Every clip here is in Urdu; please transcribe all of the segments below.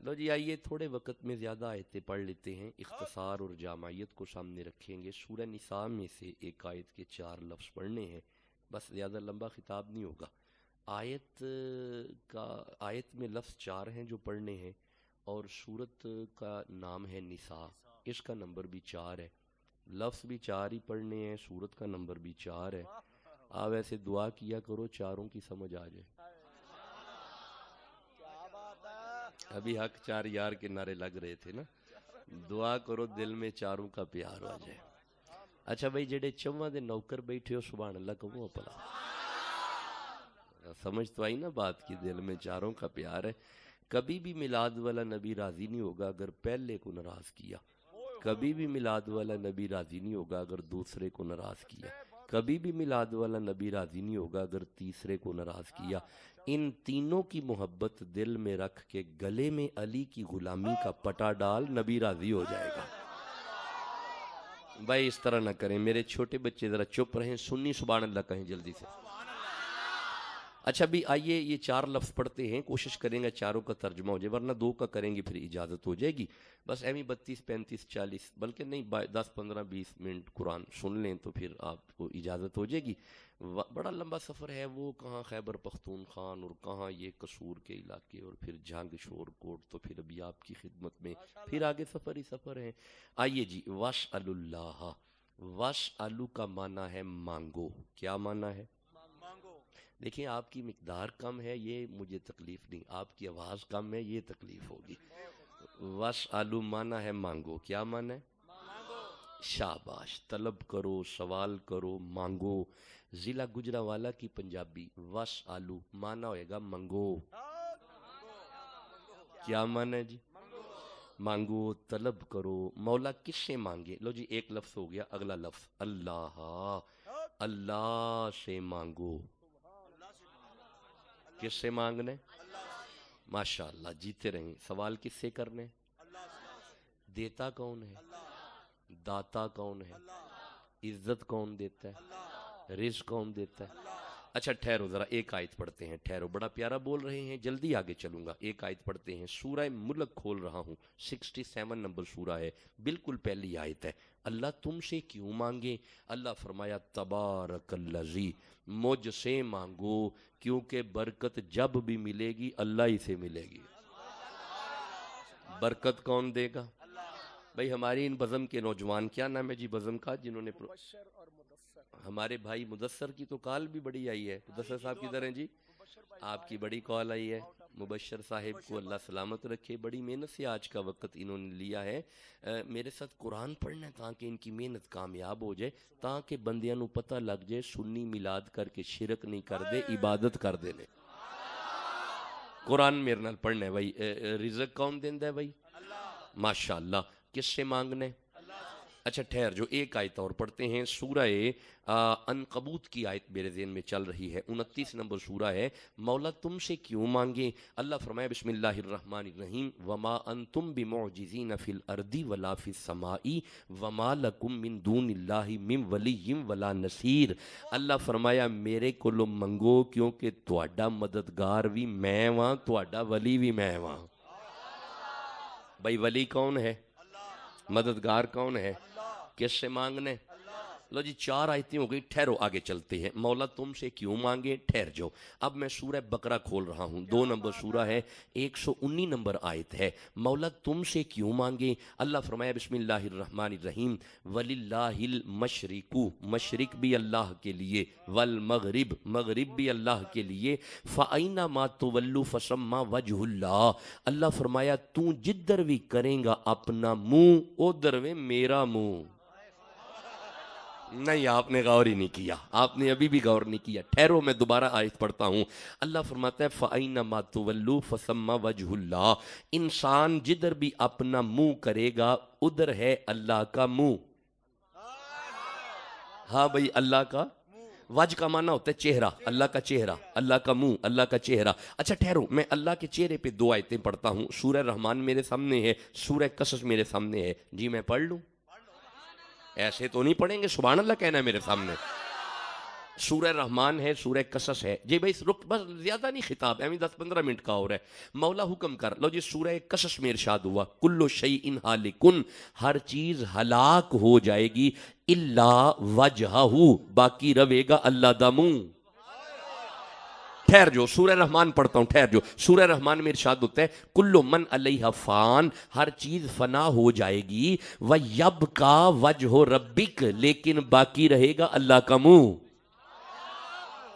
لو جی آئیے تھوڑے وقت میں زیادہ آیتیں پڑھ لیتے ہیں، اختصار اور جامعیت کو سامنے رکھیں گے۔ سورہ نساء میں سے ایک آیت کے 4 لفظ پڑھنے ہیں، بس زیادہ لمبا خطاب نہیں ہوگا۔ آیت کا آیت میں لفظ 4 ہیں جو پڑھنے ہیں، اور سورت کا نام ہے نساء، اس کا نمبر بھی 4 ہے، لفظ بھی 4 ہی پڑھنے ہیں، سورت کا نمبر بھی 4 ہے۔ آپ ایسے دعا کیا کرو چاروں کی سمجھ آ جائے۔ ابھی حق 4 یار کے نعرے لگ رہے تھے نا، دعا کرو دل میں چاروں کا پیار ہو جائے۔ اچھا بھائی، جڑے چواں دے نوکر بیٹھے ہو سبحان اللہ کہو اپنا، سمجھ تو آئی نا بات کی، دل میں چاروں کا پیار ہے۔ کبھی بھی میلاد والا نبی راضی نہیں ہوگا اگر پہلے کو ناراض کیا، کبھی بھی میلاد والا نبی راضی نہیں ہوگا اگر دوسرے کو ناراض کیا، کبھی بھی میلاد والا نبی راضی نہیں ہوگا اگر تیسرے کو ناراض کیا۔ ان تینوں کی محبت دل میں رکھ کے گلے میں علی کی غلامی کا پٹا ڈال، نبی راضی ہو جائے گا۔ بھائی اس طرح نہ کریں، میرے چھوٹے بچے ذرا چپ رہیں، سنی سبحان اللہ کہیں جلدی سے۔ اچھا بھی آئیے یہ 4 لفظ پڑھتے ہیں، کوشش کریں گے چاروں کا ترجمہ ہو جائے، ورنہ 2 کا کریں گے پھر اجازت ہو جائے گی۔ بس ایویں 32 35 40 بلکہ نہیں 10 15 20 منٹ قرآن سن لیں تو پھر آپ کو اجازت ہو جائے گی۔ بڑا لمبا سفر ہے، وہ کہاں خیبر پختونخوان اور کہاں یہ قصور کے علاقے اور پھر جھنگ شور کوٹ، تو پھر ابھی آپ کی خدمت میں پھر آگے سفر ہی سفر ہے۔ آئیے جی، وَاسْأَلُ اللَّهَ، وَاسْأَلُ کا معنی ہے مانگو، کیا معنی ہے؟ دیکھیں آپ کی مقدار کم ہے یہ مجھے تکلیف نہیں، آپ کی آواز کم ہے یہ تکلیف ہوگی۔ وَاسْأَلُ معنی ہے مانگو، کیا معنی ہے؟ شاباش، طلب کرو، سوال کرو، مانگو۔ ضلع گجرانوالہ کی پنجابی وَاسْأَلُ معنی ہوئے گا منگو، کیا معنی ہے جی؟ مانگو، طلب کرو۔ مولا کس سے مانگے؟ لو جی ایک لفظ ہو گیا، اگلا لفظ اللہ، اللہ سے مانگو۔ کس سے مانگنے؟ ماشاءاللہ، جیتے رہیں۔ سوال کس سے کرنے؟ دیتا کون ہے؟ داتا کون ہے؟ عزت کون دیتا ہے؟ رزق کون دیتا ہے؟ اچھا ٹھہرو ذرا ایک آیت پڑھتے ہیں، ٹھہرو، بڑا پیارا بول رہے ہیں، جلدی آگے چلوں گا۔ ایک آیت پڑھتے ہیں، سورہ ملک کھول رہا ہوں، 67 نمبر سورہ ہے، بالکل پہلی آیت ہے۔ اللہ تم سے کیوں مانگے؟ اللہ فرمایا تبارک الذی، مجھ سے مانگو، کیونکہ برکت جب بھی ملے گی اللہ ہی سے ملے گی۔ برکت کون دے گا؟ بھئی ہماری ان بزم کے نوجوان، کیا نام ہے جی بزم کا جنہوں نے ہمارے بھائی مدثر کی تو کال بھی بڑی آئی ہے، مدثر صاحب کدھر ہیں جی؟ آپ کی بڑی کال آئی ہے، مبشر صاحب کو اللہ سلامت رکھے، بڑی محنت سے آج کا وقت انہوں نے لیا ہے میرے ساتھ قرآن پڑھنا ہے تاکہ ان کی محنت کامیاب ہو جائے، تاکہ بندیاں نو پتہ لگ جائے سنی میلاد کر کے شرک نہیں کر دے، عبادت کر دینے۔ قرآن میرے نال پڑھنا ہے بھائی۔ رزق کون دیندہ ہے بھائی؟ ماشاءاللہ، کس سے مانگنے؟ اچھا ٹھہر جو، ایک آیت اور پڑھتے ہیں، سورہ عنکبوت کی آیت میرے ذہن میں چل رہی ہے، 29 نمبر سورہ ہے۔ مولا تم سے کیوں مانگیں؟ اللہ فرمایا بسم اللہ الرحمن الرحیم، وما انتم بمعجزین فی الارض ولا فی السماء وما لکم من دون اللہ من ولی ولا نصیر۔ اللہ فرمایا میرے کولو منگو کیونکہ تہاڈا مددگار بھی میں واں، تہاڈا ولی بھی میں واں۔ بھائی ولی کون ہے؟ مددگار کون ہے؟ کس سے مانگنے؟ لو جی 4 آیتیں ہو گئی، ٹھہرو آگے چلتے ہیں۔ مولا تم سے کیوں مانگے؟ ٹھہر جو، اب میں سورہ بقرہ کھول رہا ہوں، 2 نمبر سورہ ہے، 119 نمبر آیت ہے۔ مولا تم سے کیوں مانگے؟ اللہ فرمایا بسم اللہ الرحمن الرحیم، وَلِلَّهِ الْمَشْرِقُ، مشرق بھی اللہ کے لیے، والمغرب، مغرب بھی اللہ کے لیے، فَأَيْنَمَا تُوَلُّوا فَثَمَّ وَجْهُ اللَّهِ، اللہ فرمایا تو جدھر بھی کریں گا اپنا منہ ادھر میں میرا منہ۔ نہیں آپ نے غور ہی نہیں کیا، آپ نے ابھی بھی غور نہیں کیا، ٹھہرو میں دوبارہ آیت پڑھتا ہوں۔ اللہ فرماتا ہے فَأَيْنَمَا تُوَلُّوا فَثَمَّ وَجْهُ اللَّهِ، انسان جدھر بھی اپنا منہ کرے گا ادھر ہے اللہ کا منہ۔ ہاں بھئی اللہ کا وجہ کا معنی ہوتا ہے چہرہ، اللہ کا چہرہ، اللہ کا منہ، اللہ کا چہرہ۔ اچھا ٹھہرو میں اللہ کے چہرے پہ 2 آیتیں پڑھتا ہوں، سورہ رحمان میرے سامنے ہے، سورہ قصص میرے سامنے ہے، جی میں پڑھ لوں؟ ایسے تو نہیں پڑھیں گے، سبحان اللہ کہنا ہے میرے سامنے۔ سورہ رحمان ہے، سورہ قصص ہے جی بھائی، رک بس زیادہ نہیں خطاب ہے، 10-15 منٹ کا اور ہے، مولا حکم کر لو جی۔ سورہ قصص میں ارشاد ہوا کل شیء ہالکن، ہر چیز ہلاک ہو جائے گی، الا وجہہ، باقی رہے گا اللہ دا منہ۔ ٹھہر جو، سورہ رحمان پڑھتا ہوں، ٹھہر جو۔ سورہ رحمان میں ارشاد ہوتا ہے کل من علیہ فان، ہر چیز فنا ہو جائے گی، وَيَبْقَى وَجْهُ رَبِّكَ، لیکن باقی رہے گا اللہ کا منہ۔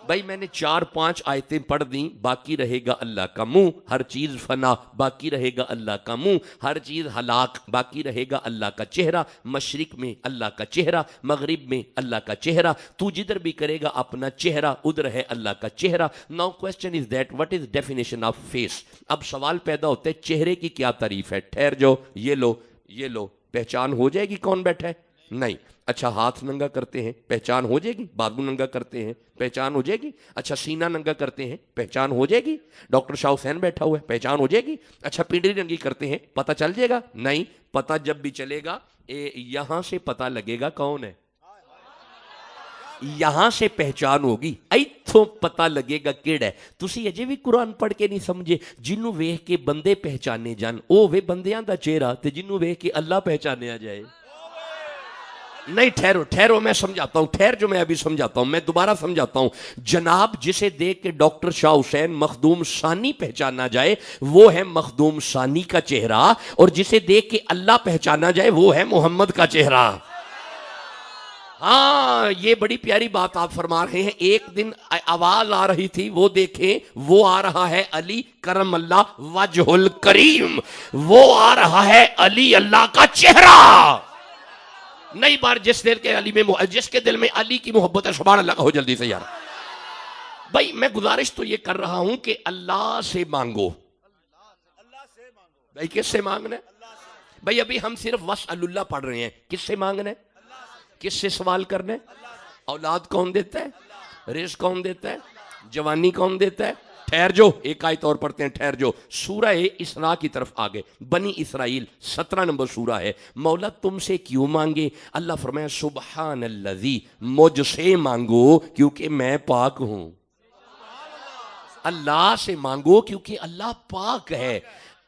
بھائی میں نے 4-5 آیتیں پڑھ دیں، باقی رہے گا اللہ کا منہ، ہر چیز فنا، باقی رہے گا اللہ کا منہ، ہر چیز ہلاک، باقی رہے گا اللہ کا چہرہ، مشرق میں اللہ کا چہرہ، مغرب میں اللہ کا چہرہ، تو جدھر بھی کرے گا اپنا چہرہ ادھر ہے اللہ کا چہرہ۔ Now question is that what is definition of face? اب سوال پیدا ہوتا ہے چہرے کی کیا تعریف ہے؟ ٹھہر جو، یہ لو یہ لو، پہچان ہو جائے گی کون بیٹھا ہے؟ نہیں۔ اچھا ہاتھ ننگا کرتے ہیں، پہچان ہو جائے گی؟ بازو ننگا کرتے ہیں، پہچان ہو جائے گی؟ اچھا سینہ ننگا کرتے ہیں، پہچان ہو جائے گی؟ ڈاکٹر شاہ حسین بیٹھا ہوا ہے، پہچان ہو جائے گی؟ اچھا پنڈلی ننگی کرتے ہیں، پتہ چل جائے گا؟ نہیں، پتہ جب بھی چلے گا یہاں سے پتہ لگے گا کون ہے، یہاں سے پہچان ہوگی، ایتھوں پتہ لگے گا کیڑا ہے۔ تسی اجے بھی قرآن پڑھ کے نہیں سمجھے؟ جنوں ویکھ کے بندے پہچانے جان او وے بندیاں دا چہرہ، تے جنوں ویکھ کے اللہ پہچانے آ جائے۔ نہیں ٹھہرو میں سمجھاتا ہوں، ٹھہر جو، میں ابھی سمجھاتا ہوں، میں دوبارہ سمجھاتا ہوں۔ جناب جسے دیکھ کے ڈاکٹر شاہ حسین مخدوم ثانی پہچانا جائے وہ ہے مخدوم ثانی کا چہرہ، اور جسے دیکھ کے اللہ پہچانا جائے وہ ہے محمد کا چہرہ۔ ہاں یہ بڑی پیاری بات آپ فرما رہے ہیں۔ ایک دن آواز آ رہی تھی، وہ دیکھیں وہ آ رہا ہے علی کرم اللہ وجہ الکریم، وہ آ رہا ہے علی اللہ کا چہرہ۔ نئی بار جس دل کے علی میں جس کے دل میں علی کی محبت ہے سبحان اللہ کہو جلدی سے یار۔ بھائی میں گزارش تو یہ کر رہا ہوں کہ اللہ سے مانگو۔ بھائی کس سے مانگنا ہے؟ بھائی ابھی ہم صرف وَاسْأَلُ اللہ پڑھ رہے ہیں، کس سے مانگنا ہے؟ کس سے سوال کرنا ہے؟ اولاد کون دیتا ہے؟ رزق کون دیتا ہے؟ جوانی کون دیتا ہے؟ ٹھہر جو، ایک آیت اور پڑھتے ہیں، ٹھہر جو۔ سورہ اسراء کی طرف آگے، بنی اسرائیل 17 نمبر سورہ ہے۔ مولا تم سے کیوں مانگے؟ اللہ فرمایا سبحان الذی، مجھ سے مانگو کیونکہ میں پاک ہوں۔ اللہ سے مانگو کیونکہ اللہ پاک ہے۔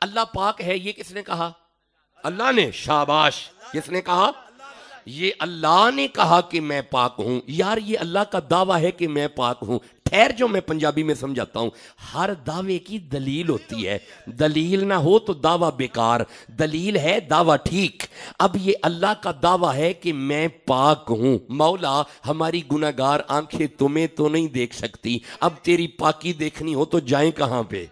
اللہ پاک ہے یہ کس نے کہا؟ اللہ نے۔ شاباش، کس نے کہا؟ یہ اللہ نے کہا کہ میں پاک ہوں۔ یار یہ اللہ کا دعویٰ ہے کہ میں پاک ہوں۔ ٹھہر جو، میں پنجابی میں سمجھاتا ہوں۔ ہر دعوے کی دلیل ہوتی ہے، دلیل نہ ہو تو دعویٰ بیکار، دلیل ہے دعویٰ ٹھیک۔ اب یہ اللہ کا دعویٰ ہے کہ میں پاک ہوں۔ مولا ہماری گناہگار آنکھیں تمہیں تو نہیں دیکھ سکتی، اب تیری پاکی دیکھنی ہو تو جائیں کہاں پہ؟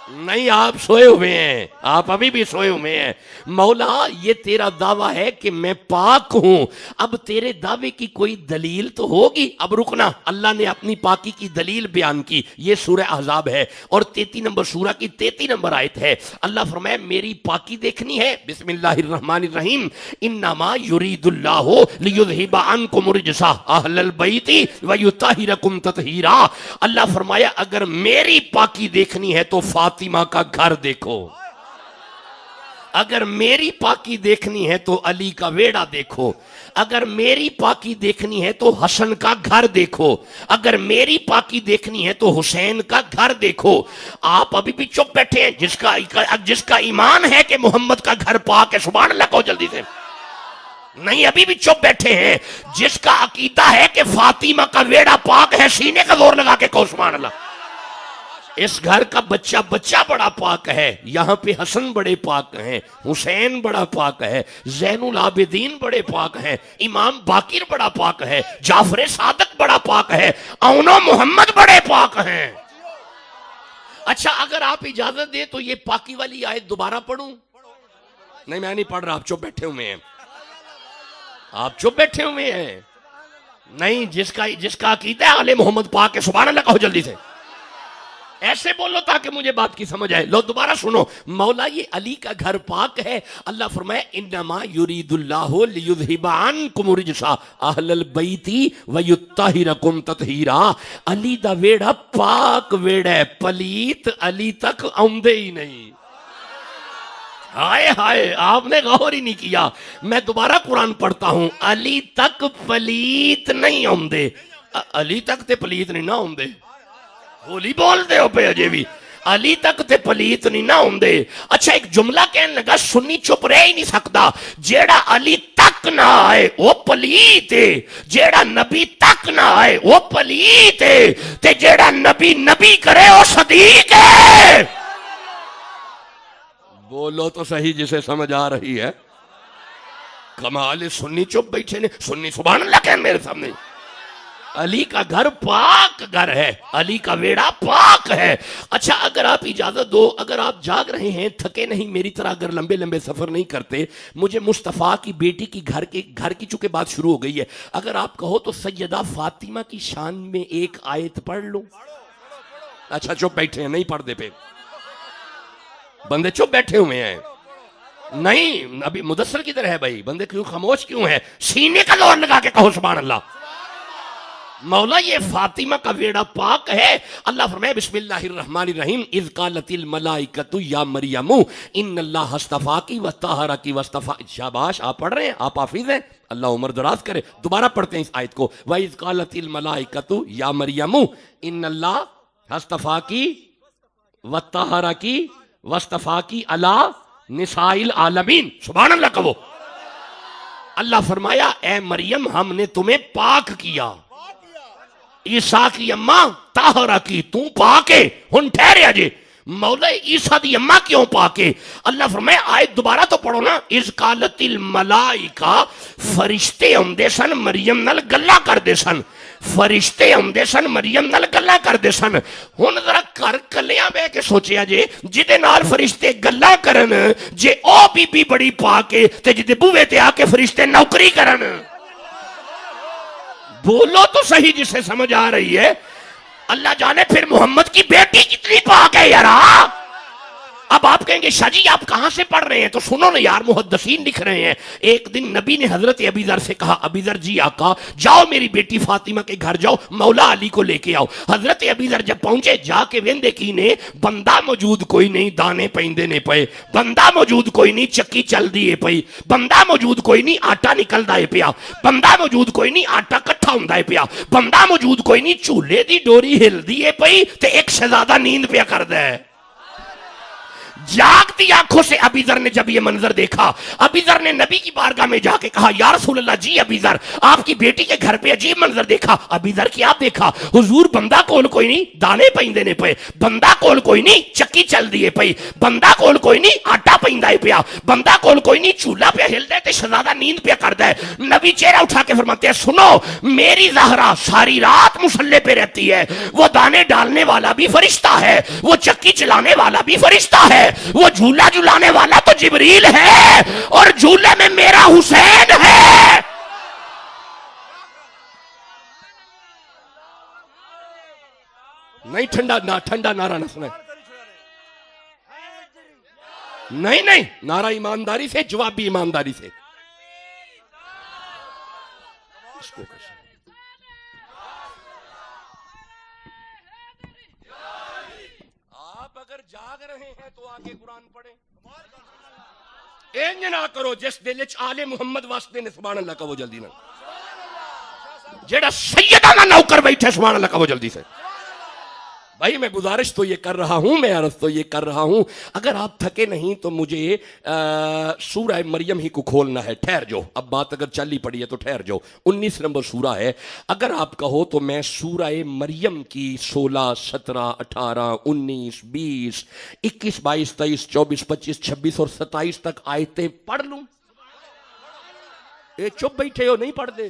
نہیں آپ سوئے ہوئے ہیں، آپ ابھی بھی سوئے ہوئے ہیں۔ مولا یہ تیرا دعویٰ ہے کہ میں پاک ہوں، اب تیرے دعوے کی کوئی دلیل تو ہوگی۔ اب رکنا، اللہ نے اپنی پاکی کی دلیل بیان کی۔ یہ سورہ احزاب ہے اور 33 نمبر سورہ کی 33 نمبر آیت ہے۔ اللہ فرمائے میری پاکی دیکھنی ہے، بسم اللہ الرحمن الرحیم، انما یرید اللہ لیذھب عنکم الرجس اہل البیت ویطہرکم تطہیرا۔ اللہ فرمایا اگر میری پاکی دیکھنی ہے تو فاطمہ کا گھر دیکھو، اگر میری پاکی دیکھنی ہے تو علی کا ویڑا دیکھو، اگر میری پاکی دیکھنی ہے تو حسن کا گھر دیکھو، اگر میری پاکی دیکھنی ہے تو حسین کا گھر دیکھو۔ آپ ابھی بھی چپ بیٹھے ہیں؟ جس کا ایمان ہے کہ محمد کا گھر پاک ہے سبحان اللہ کہو جلدی سے۔ نہیں ابھی بھی چپ بیٹھے ہیں؟ جس کا عقیدہ ہے کہ فاطمہ کا ویڑا پاک ہے سینے کا زور لگا کے کہو سبحان اللہ۔ اس گھر کا بچہ بڑا پاک ہے، یہاں پہ حسن بڑے پاک ہیں، حسین بڑا پاک ہے، زین العابدین بڑے پاک ہیں، امام باقر بڑا پاک ہے، جعفر صادق بڑا پاک ہے، اونو محمد بڑے پاک ہیں۔ اچھا اگر آپ اجازت دیں تو یہ پاکی والی آیت دوبارہ پڑھوں؟ نہیں میں نہیں پڑھ رہا، آپ چپ بیٹھے ہوئے ہیں، آپ چپ بیٹھے ہوئے ہیں۔ نہیں جس کا عقیدہ ہے آل محمد پاک ہے سبحان اللہ کہو جلدی سے۔ ایسے بولو تاکہ مجھے بات کی سمجھ آئے۔ لو دوبارہ سنو، مولا یہ علی کا گھر پاک ہے۔ اللہ فرمائے انما یرید اللہ لیذھب عنکم الرجس اہل البیت ویطہرکم تطہیرا۔ علی دا ویڑا پاک ویڑا ہے، پلیت علی تک آمدے ہی نہیں۔ ہائے ہائے آپ نے غور ہی نہیں کیا۔ میں دوبارہ قرآن پڑھتا ہوں، علی تک پلیت نہیں آمدے۔ علی تک تے پلیت نہیں نہ ہوندے، ہولی بول دے ہو پہ اجے بھی، علی تک تے پلیت نہیں نہ ہوندے۔ اچھا ایک جملہ کہنے لگا سنی چپ رہ ہی نہیں سکتا، جیڑا علی تک نہ آئے وہ پلیت ہے، جیڑا نبی تک نہ آئے وہ پلیت ہے، تے جیڑا نبی نبی کرے وہ صدیق ہے۔ بولو تو صحیح جسے سمجھ آ رہی ہے۔ کمال سنی چپ بیٹھے نے، سنی سبحان اللہ کہنے میرے سامنے۔ علی کا گھر پاک گھر ہے، علی کا ویڑا پاک ہے۔ اچھا اگر آپ اجازت دو، اگر آپ جاگ رہے ہیں، تھکے نہیں، میری طرح اگر لمبے لمبے سفر نہیں کرتے، مجھے مصطفیٰ کی بیٹی کی گھر کی چونکہ بات شروع ہو گئی ہے، اگر آپ کہو تو سیدہ فاطمہ کی شان میں ایک آیت پڑھ لوں۔ اچھا چپ بیٹھے ہیں، نہیں پڑھ دے پہ بندے چپ بیٹھے ہوئے ہیں۔ نہیں ابھی مدثر کدھر ہے بھائی؟ بندے کیوں خاموش کیوں ہیں؟ سینے کا زور لگا کے کہو سبحان اللہ۔ مولا یہ فاطمہ کا ویڑا پاک ہے۔ اللہ فرمائے بسم اللہ الرحمن الرحیم اذ قالت الملائکۃ یا مریم ان اللہ اصطفاکی وطہرکی واصطفاکی۔ شاباش، آپ پڑھ رہے ہیں، آپ حافظ ہیں، اللہ عمر دراز کرے۔ دوبارہ پڑھتے ہیں اس آیت کو، وَإِذْ قَالَتِ الْمَلَائِكَةُ يَا مَرْيَمُ إِنَّ اللَّهَ اصْطَفَاكِ وَطَّهَّرَكِ وَاصْطَفَاكِ عَلَىٰ نِسَاءِ الْعَالَمِينَ۔ سبحان اللہ کہو۔ اللہ فرمایا اے مریم ہم نے تمہیں پاک کیا، عیسیٰ کی اماں طاہرہ کی تو پاکے۔ ہن ٹھہرے اجے مولا عیسیٰ دی اماں کیوں پاکے؟ اللہ فرمائے آیت دوبارہ تو پڑھو نا، اذ قالت الملائکہ، فرشتے ہوندے سن مریم نال گلا کردے سن، فرشتے ہوندے سن مریم نال گلا کردے سن۔ ہن ذرا کر کلیاں بہ کے سوچیا جے جدے نال فرشتے گلا کرن، جے او بی بی بڑی پاکے تے جدے بوئے تے آ کے فرشتے نوکری کرن۔ بولو تو صحیح جسے سمجھ آ رہی ہے۔ اللہ جانے پھر محمد کی بیٹی کتنی پاک ہے یارا۔ اب آپ کہیں گے شاہ جی آپ کہاں سے پڑھ رہے ہیں؟ تو سنو نا یار، محدثین لکھ رہے ہیں ایک دن نبی نے حضرت ابی ذر سے کہا، ابی ذر جی آقا جاؤ میری بیٹی فاطمہ کے گھر جاؤ، مولا علی کو لے کے آؤ۔ حضرت ابی ذر جب پہنچے، جا کے ویندے کی نے بندہ موجود کوئی نہیں، دانے پیندے نے پئے، بندہ موجود کوئی نہیں، چکی چل دیے پئی، بندہ موجود کوئی نہیں، آٹا نکل دائے پیا، بندہ موجود کوئی نہیں، آٹا کٹھا ہوندا ہے پیا، بندہ موجود کوئی نہیں، چولہے دی ڈوری ہل دیے پئی تے ایک شہزادہ نیند پیا کردا ہے۔ جاگتی آنکھوں سے ابی ذر نے جب یہ منظر دیکھا، ابی ذر نے نبی کی بارگاہ میں جا کے کہا یا رسول اللہ جی ابی ذر آپ کی بیٹی کے گھر پہ عجیب منظر دیکھا۔ ابی ذر کیا دیکھا؟ حضور بندہ کول کوئی نہیں، دانے پیندے نے پئے، بندہ کول کوئی نہیں، چکی چل دیے پئی، بندہ کول کوئی نہیں، آٹا پیندا ہے پیا، بندہ کول کوئی نہیں، چولہا پہ ہلدا ہے تے شہزادہ نیند پہ کردا ہے۔ نبی چہرہ اٹھا کے فرماتے ہیں سنو، میری زہرا ساری رات مصلے پہ رہتی ہے، وہ دانے ڈالنے والا بھی فرشتہ ہے، وہ چکی چلانے والا بھی فرشتہ ہے، وہ جھولا جھلانے والا تو جبریل ہے، اور جھولے میں میرا حسین ہے۔ نہیں ٹھنڈا نعرہ نہ سنائے، نہیں نعرہ ایمانداری سے، جواب بھی ایمانداری سے۔ اس کو آپ اگر جاگ رہے ہیں تو آگے قرآن پڑھیں، اینج نہ کرو جس دل وچ آل محمد واسطے نے سبحان اللہ کہو جلدی نہ، جیڑا سیدہ نہ نوکر بیٹھے سبحان اللہ کہو جلدی سے۔ بھائی میں گزارش تو یہ کر رہا ہوں، میں عرض تو یہ کر رہا ہوں، اگر آپ تھکے نہیں تو مجھے سورہ مریم ہی کو کھولنا ہے۔ ٹھہر جاؤ، اب بات اگر چلی پڑی ہے تو ٹھہر جاؤ، 19 نمبر سورہ ہے۔ اگر آپ کہو تو میں سورہ مریم کی 16 17 18 19 20 21 22 23 24 25 26 اور 27 تک آیتیں پڑھ لوں؟ اے چپ بیٹھے ہو، نہیں پڑھ دے؟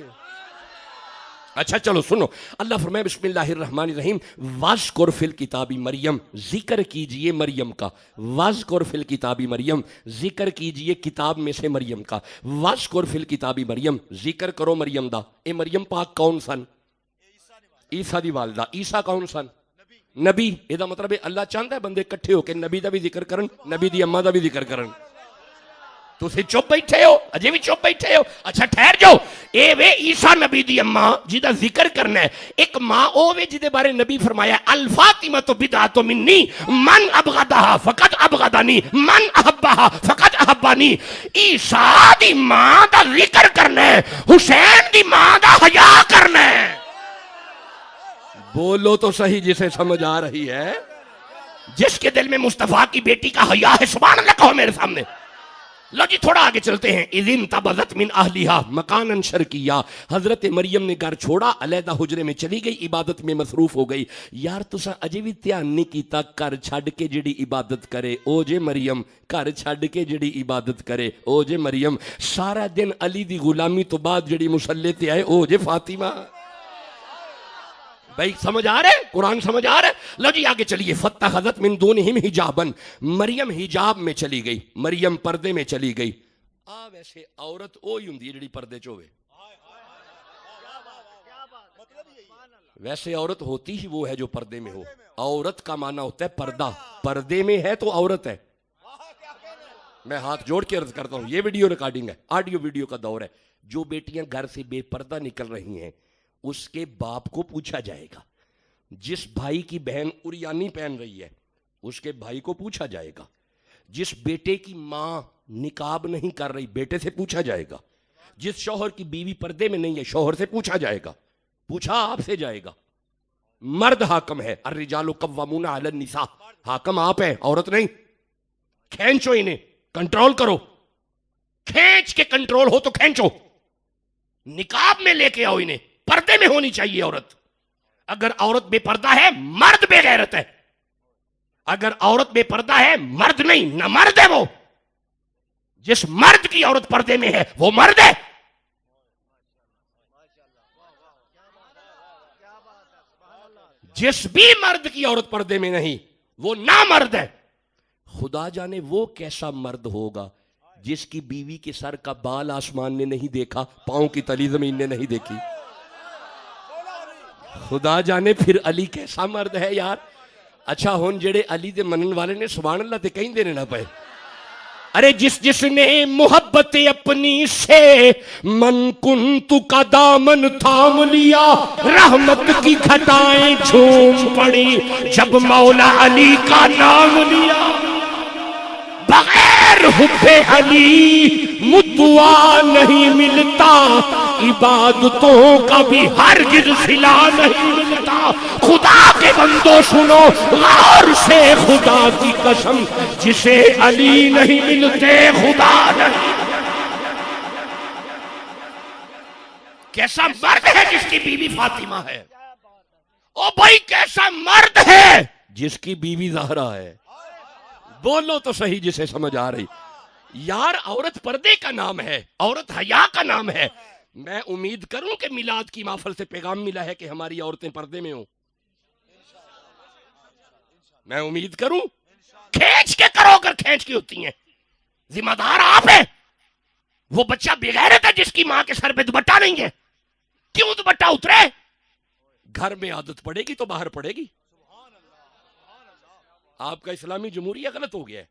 اچھا چلو سنو، اللہ فرمائے بسم اللہ الرحمن الرحیم واذکر فی الکتاب مریم، ذکر کیجئے مریم کا، واذکر فی الکتاب مریم، ذکر کیجئے کتاب میں سے مریم کا، واذکر فی الکتاب مریم، ذکر کرو مریم دا۔ اے مریم پاک کون سن؟ عیسیٰ دی والدہ۔ عیسیٰ کون سن؟ نبی۔ یہ دا مطلب ہے اللہ چاہتا ہے بندے کٹھے ہو کے نبی دا بھی ذکر کرن، نبی دی اماں دا بھی ذکر کرن۔ تو اسے چپ بیٹھے ہو، اجے بھی چپ بیٹھے ہو؟ اچھا ٹھہر جاؤ، اے وے عیسیٰ نبی دی اماں جیدہ ذکر کرنا ہے، ایک ماں او وے جیدے بارے نبی فرمایا الفاطمۃ بدعۃ منی من ابغضھا فقد ابغضنی من احبھا فقد احبنی۔ عیسیٰ دی ماں دا ذکر کرنا ہے، حسین دی ماں دا حیا کرنا ہے۔ بولو تو صحیح جسے سمجھ آ رہی ہے. جس کے دل میں مصطفیٰ کی بیٹی کا حیا ہے سبحان اللہ کہو میرے سامنے. لو جی تھوڑا آگے چلتے ہیں. اذ انتبذت من اہلہا مکانا شرقیا. حضرت مریم نے گھر چھوڑا, علیحدہ حجرے میں چلی گئی, عبادت میں مصروف ہو گئی. یار تساں اجے بھی دھیان نہیں کیتا گھر چھڈ کے جڑی عبادت کرے او جے مریم, گھر چھڈ کے جڑی عبادت کرے او جے مریم. سارا دن علی دی غلامی تو بعد جڑی مصلی تے آئے او جے فاطمہ. بھائی سمجھ آ رہے, قرآن سمجھ آ رہے. لو جی آگے چلیے. فاتخذت من دونہم حجابا. مریم حجاب میں چلی گئی, مریم پردے میں چلی گئی. ویسے عورت اوہی ہوندی ہے جڑی پردے چ ہوے. ویسے عورت ہوتی ہی وہ ہے جو پردے میں ہو. عورت کا معنی ہوتا ہے پردہ, پردے میں ہے تو عورت ہے. میں ہاتھ جوڑ کے عرض کرتا ہوں, یہ ویڈیو ریکارڈنگ ہے, آڈیو ویڈیو کا دور ہے. جو بیٹیاں گھر سے بے پردہ نکل رہی ہیں اس کے باپ کو پوچھا جائے گا. جس بھائی کی بہن عریانی پہن رہی ہے اس کے بھائی کو پوچھا جائے گا. جس بیٹے کی ماں نقاب نہیں کر رہی بیٹے سے پوچھا جائے گا. جس شوہر کی بیوی پردے میں نہیں ہے شوہر سے پوچھا جائے گا. پوچھا آپ سے جائے گا. مرد حاکم ہے. الرجال قوامون علی النساء. حاکم آپ ہیں, عورت نہیں. کھینچو انہیں, کنٹرول کرو. کھینچ کے کنٹرول ہو تو کھینچو. نقاب میں لے کے آؤ انہیں. پردے میں ہونی چاہیے عورت. اگر عورت بے پردہ ہے مرد بے غیرت ہے. اگر عورت بے پردہ ہے مرد نہیں, نہ مرد ہے وہ. جس مرد کی عورت پردے میں ہے وہ مرد ہے. جس بھی مرد کی عورت پردے میں نہیں وہ نامرد ہے. خدا جانے وہ کیسا مرد ہوگا جس کی بیوی کے سر کا بال آسمان نے نہیں دیکھا, پاؤں کی تلی زمین نے نہیں دیکھی. خدا جانے پھر علی کیسا مرد ہے یار. اچھا ہون جڑے علی دے منن والے نے سبحان اللہ تے کہیں دینے نہ پائے. ارے جس نے محبت اپنی سے من کنتو کا دامن تھام لیا, رحمت کی گھٹائیں جھوم پڑی جب مولا علی کا نام لیا. بغیر حب علی مدعا نہیں ملتا, عبادتوں کا بھی ہرگز صلہ نہیں ملتا. خدا کے بندو سنو غور سے, خدا کی قسم جسے علی نہیں ملتے خدا نہیں. کیسا مرد ہے جس کی بیوی فاطمہ ہے. او بھائی کیسا مرد ہے جس کی بیوی زہرا ہے. بولو تو صحیح جسے سمجھ آ رہی. یار عورت پردے کا نام ہے, عورت حیا کا نام ہے. میں امید کروں کہ میلاد کی محفل سے پیغام ملا ہے کہ ہماری عورتیں پردے میں ہوں. میں امید کروں. کھینچ کے کرو اگر کھینچ کی ہوتی ہیں. ذمہ دار آپ ہیں. وہ بچہ بغیرت ہے جس کی ماں کے سر پہ دوپٹہ نہیں ہے. کیوں دوپٹہ اترے؟ گھر میں عادت پڑے گی تو باہر پڑے گی. آپ کا اسلامی جمہوریہ غلط ہو گیا ہے.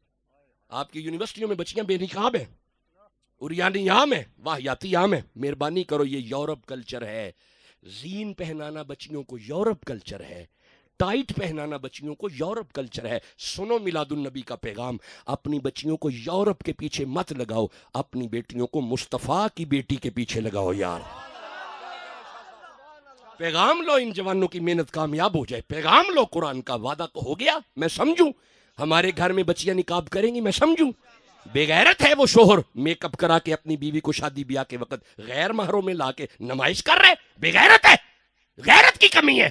آپ کی یونیورسٹیوں میں بچیاں بے نقاب ہیں, عریانی عام ہے, واہیاتی عام ہے. مہربانی کرو, یہ یورپ کلچر ہے. زین پہنانا بچیوں کو یورپ کلچر ہے. ٹائٹ پہنانا بچیوں کو یورپ کلچر ہے. سنو میلاد النبی کا پیغام. اپنی بچیوں کو یورپ کے پیچھے مت لگاؤ, اپنی بیٹیوں کو مصطفیٰ کی بیٹی کے پیچھے لگاؤ. یار پیغام لو, ان جوانوں کی محنت کامیاب ہو جائے. پیغام لو, قرآن کا وعدہ ہو گیا. میں سمجھوں ہمارے گھر میں بچیاں نقاب کریں گی, میں سمجھوں. بے غیرت ہے وہ شوہر میک اپ کرا کے اپنی بیوی کو شادی بیاہ کے وقت غیر محروں میں لا کے نمائش کر رہے. بے غیرت ہے, غیرت کی کمی ہے.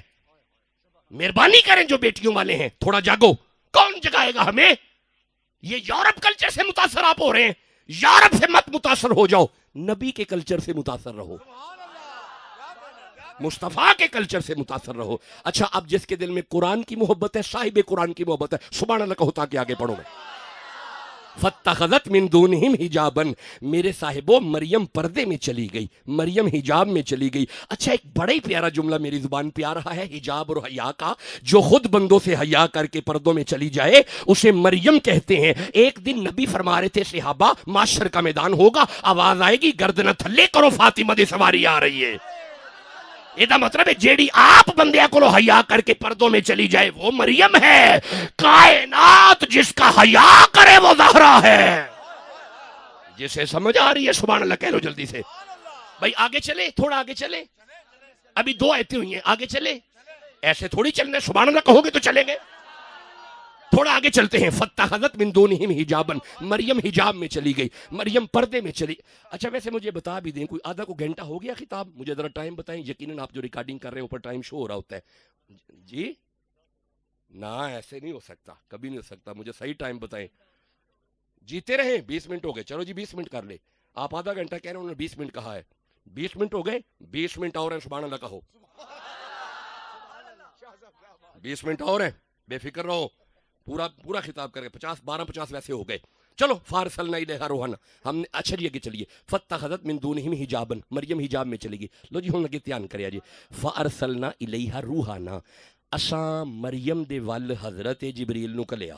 مہربانی کریں جو بیٹیوں والے ہیں, تھوڑا جاگو. کون جگائے گا ہمیں؟ یہ یورپ کلچر سے متاثر آپ ہو رہے ہیں. یورپ سے مت متاثر ہو جاؤ, نبی کے کلچر سے متاثر رہو, مصطفیٰ کے کلچر سے متاثر رہو. اچھا اب جس کے دل میں قرآن کی محبت ہے, صاحب قرآن کی محبت ہے, سبحان اللہ کہو تاکہ آگے پڑھو. میں فاتخذت من دونہم حجابا. میرے صاحبوں مریم پردے میں چلی گئی, مریم حجاب میں چلی گئی. اچھا ایک بڑا ہی پیارا جملہ میری زبان پہ آ رہا ہے حجاب اور حیا کا. جو خود بندوں سے حیا کر کے پردوں میں چلی جائے اسے مریم کہتے ہیں. ایک دن نبی فرما رہے تھے صحابہ معاشر کا میدان ہوگا, آواز آئے گی گردن تھلے کرو فاطمہ دی سواری آ رہی ہے. یہ مطلب ہے جیڑی آپ بندیاں کو حیا کر کے پردوں میں چلی جائے وہ مریم ہے. کائنات جس کا حیا کرے وہ زہرا ہے. جسے سمجھ آ رہی ہے سبحان اللہ کہہ لو جلدی سے. بھائی آگے چلے, تھوڑا آگے چلے. ابھی 2 آیتیں ہوئی ہیں, آگے چلے. ایسے تھوڑی چلنا ہے، سبحان اللہ کہو گے تو چلیں گے. تھوڑا آگے چلتے ہیں. فَاتَّخَذَتْ مِن دُونِهِمْ حِجَابًا، مریم حجاب میں چلی گئی، مریم پردے میں چلی. اچھا ویسے مجھے بتا بھی دیں، کوئی آدھا کو گھنٹہ ہو گیا خطاب؟ مجھے ذرا ٹائم بتائیں. یقیناً آپ جو ریکارڈنگ کر رہے ہیں اوپر ٹائم شو ہو رہا ہوتا ہے. جی نہ ایسے نہیں ہو سکتا، کبھی نہیں ہو سکتا. مجھے صحیح ٹائم بتائیں. جیتے رہیں. 20 منٹ ہو گئے. چلو جی 20 منٹ کر لے. آپ آدھا گھنٹہ کہہ رہے ہیں، انہوں نے 20 منٹ کہا ہے. 20 منٹ ہو گئے. 20 منٹ اور ہیں. سبحان اللہ کہو. 20 منٹ اور ہیں. بے فکر رہو. پورا خطاب کر کے 50 ویسے ہو گئے. چلو فارسلنا الیہا روحنا. ہم نے اچھا جی آگے چلیے. فاتخذت من دونہم حجابا، مریم حجاب میں چلی گئی. لو جی ہن اگے دھیان کریا جی. فارسلنا الیہا روحنا، اساں مریم دے ول حضرت جبریل نو کلیا.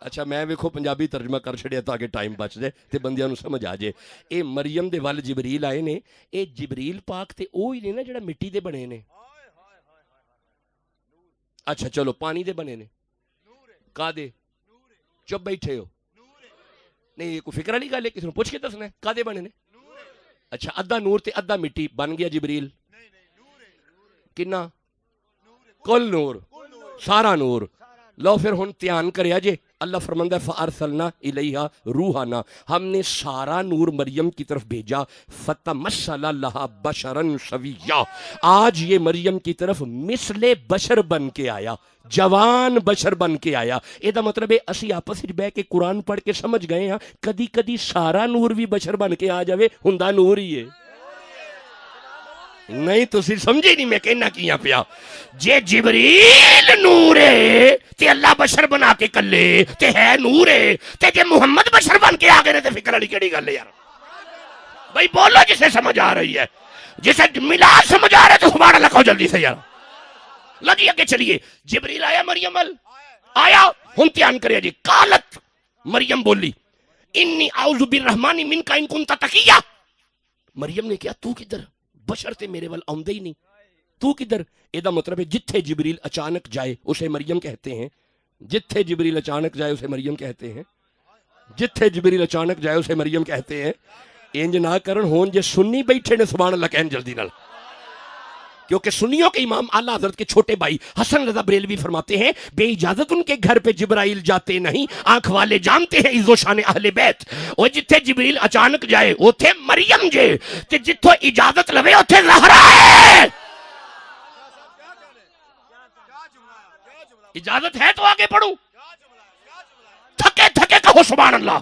اچھا میں ویکھو پنجابی ترجمہ کر چھڑیا تاکہ ٹائم بچ جائے تے بندیاں نو سمجھ آ جائے. اے مریم دے ول جبریل آئے نے. اے جبریل پاک تے اوہی نے نا جڑا مٹی دے بنے نے. اچھا چلو پانی دے بنے نے. کا دے؟ چپ بیٹھے ہو. نہیں یہ کوئی فکر والی گل ہے، کسی نے پوچھ کے دسنا ہے. کا دے بنے نے؟ اچھا ادھا نور تے ادھا مٹی بن گیا جبریل. کنا؟ کل نور، سارا نور. لو پھر ہن دھیان کریا جے. اللہ فرماندا ہے فارسلنا الیہا روحنا، ہم نے سارا نور مریم کی طرف بھیجا. فتمثل لہا بشرا سویا، آج یہ مریم کی طرف مثل بشر بن کے آیا، جوان بشر بن کے آیا. یہ مطلب ہے اسی آپس وچ بیٹھ کے قرآن پڑھ کے سمجھ گئے ہاں کدی کدی سارا نور بھی بشر بن کے آ جاوے ہوندا نور ہی ہے. نہیں تسی سمجھے نہیں میں کہنا کیاں پیا. جے جبریل نور ہے تے اللہ بشر بنا کے کلے تے ہے نور ہے، تے جے محمد بشر بن کے آگے نے تے فکر علی کیڑی گل ہے یار. بھائی بولو جسے سمجھ آ رہی ہے، جسے ملاد سمجھ آ رہا ہے تو سبحان اللہ کہو جلدی سے یار. لگی آگے چلیے. جبریل آیا مریم آیا. ہن دھیان کریا جی. قالت، مریم بولی انی اعوذ بالرحمن منک ان کنت تقیا. مریم نے کہا تو کدھر؟ بشر تے میرے ول آمدے ہی نہیں، تو کدھر؟ ایدہ مطلب ہے جتھے جبریل اچانک جائے اسے مریم کہتے ہیں. جتھے جبریل اچانک جائے اسے مریم کہتے ہیں. جتھے جبریل اچانک جائے اسے مریم کہتے ہیں. انج نہ کرن ہون جے سنی بیٹھے نے سبحان اللہ کہن جلدی نال، کیونکہ سنیوں کے امام اعلیٰ حضرت کے چھوٹے بھائی حسن رضا بریلوی فرماتے ہیں بے اجازت ان کے گھر پہ جبرائیل جاتے نہیں، آنکھ والے جانتے ہیں عز و شان اہل بیت. وہ جتھے جبریل اچانک جائے اوتھے مریم جے، تے جتھوں اجازت لوے اوتھے زہرا ہے. اجازت ہے تو آگے پڑھو. تھکے تھکے کہو سبحان اللہ.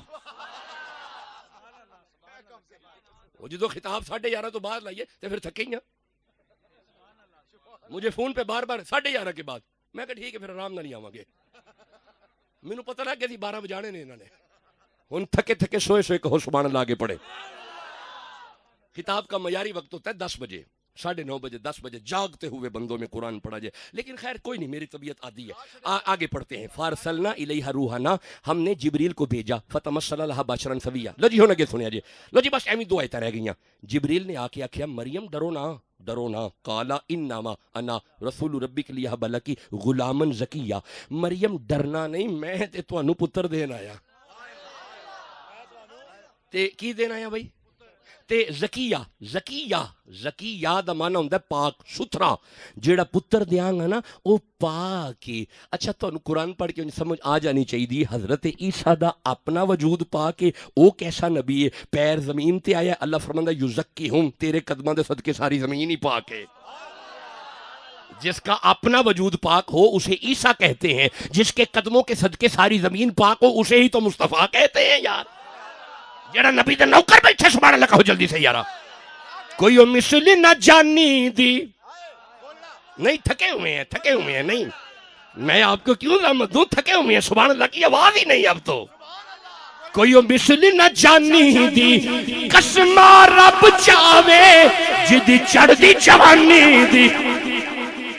وہ جدو خطاب 11:30 تو بعد لائیے تے پھر تھکے ہی ہیں. مجھے فون پہ بار بار 11:30 کے بعد. میں کہا ٹھیک ہے پھر آرام نہ نہیں آواں گے. میں نے پتہ لگ گیا 12 بجانے نے انہوں نے. ہن تھکے تھکے سوئے سوئے کہو سبحان اللہ آگے پڑھے. خطاب کا معیاری وقت ہوتا ہے 10 بجے، 9:30 بجے، 10 بجے جاگتے ہوئے بندوں میں قرآن پڑھا جائے. لیکن خیر کوئی نہیں، میری طبیعت عادی ہے. آگے پڑھتے ہیں. فارسلنا الیہا روحنا، ہم نے جبریل کو بھیجا. فتمثل لہا بشرا سویا. لو جی ہن اگے سنیا جی. لو جی بس ایویں 2 آیتاں رہ گئیاں. جبریل نے آ کے آکھیا مریم ڈرو نہ، ڈرو نہ. قالا انما انا رسول ربک لیہب لکی غلاما زکیا. مریم ڈرنا نہیں، میں تے تانوں پتر دین آیا. تے کی دین آیا بھائی؟ تے زکیہ. زکیہ دا معنی ہوندا ہے پاک ستھرا. جیڑا پتر دیاں گا نا او پاک ہے. اچھا تانوں قرآن پڑھ کے سمجھ آ جانی چاہیے حضرت عیسیٰ دا اپنا وجود پاک ہے. او کیسا نبی ہے؟ پیر زمین تے آیا. اللہ فرماندا یزکیہم، تیرے قدماں دے صدقے ساری زمین ہی پاک ہے. جس کا اپنا وجود پاک ہو اسے عیسیٰ کہتے ہیں، جس کے قدموں کے صدقے ساری زمین پاک ہو اسے ہی تو مصطفیٰ کہتے ہیں یار. جڑا نبی دے نوکر بیٹھے سبحان اللہ کہو جلدی سے یارا. کوئی مثل نہ جانی دی. نہیں تھکے ہوئے ہیں نہیں. میں آپ کو کیوں رحمت دوں؟ تھکے ہوئے ہیں. سبحان اللہ کی آواز ہی نہیں اب تو. کوئی مثل نہ جانی دی قسم رب چاوے جدی چڑھ دی جوانی دی.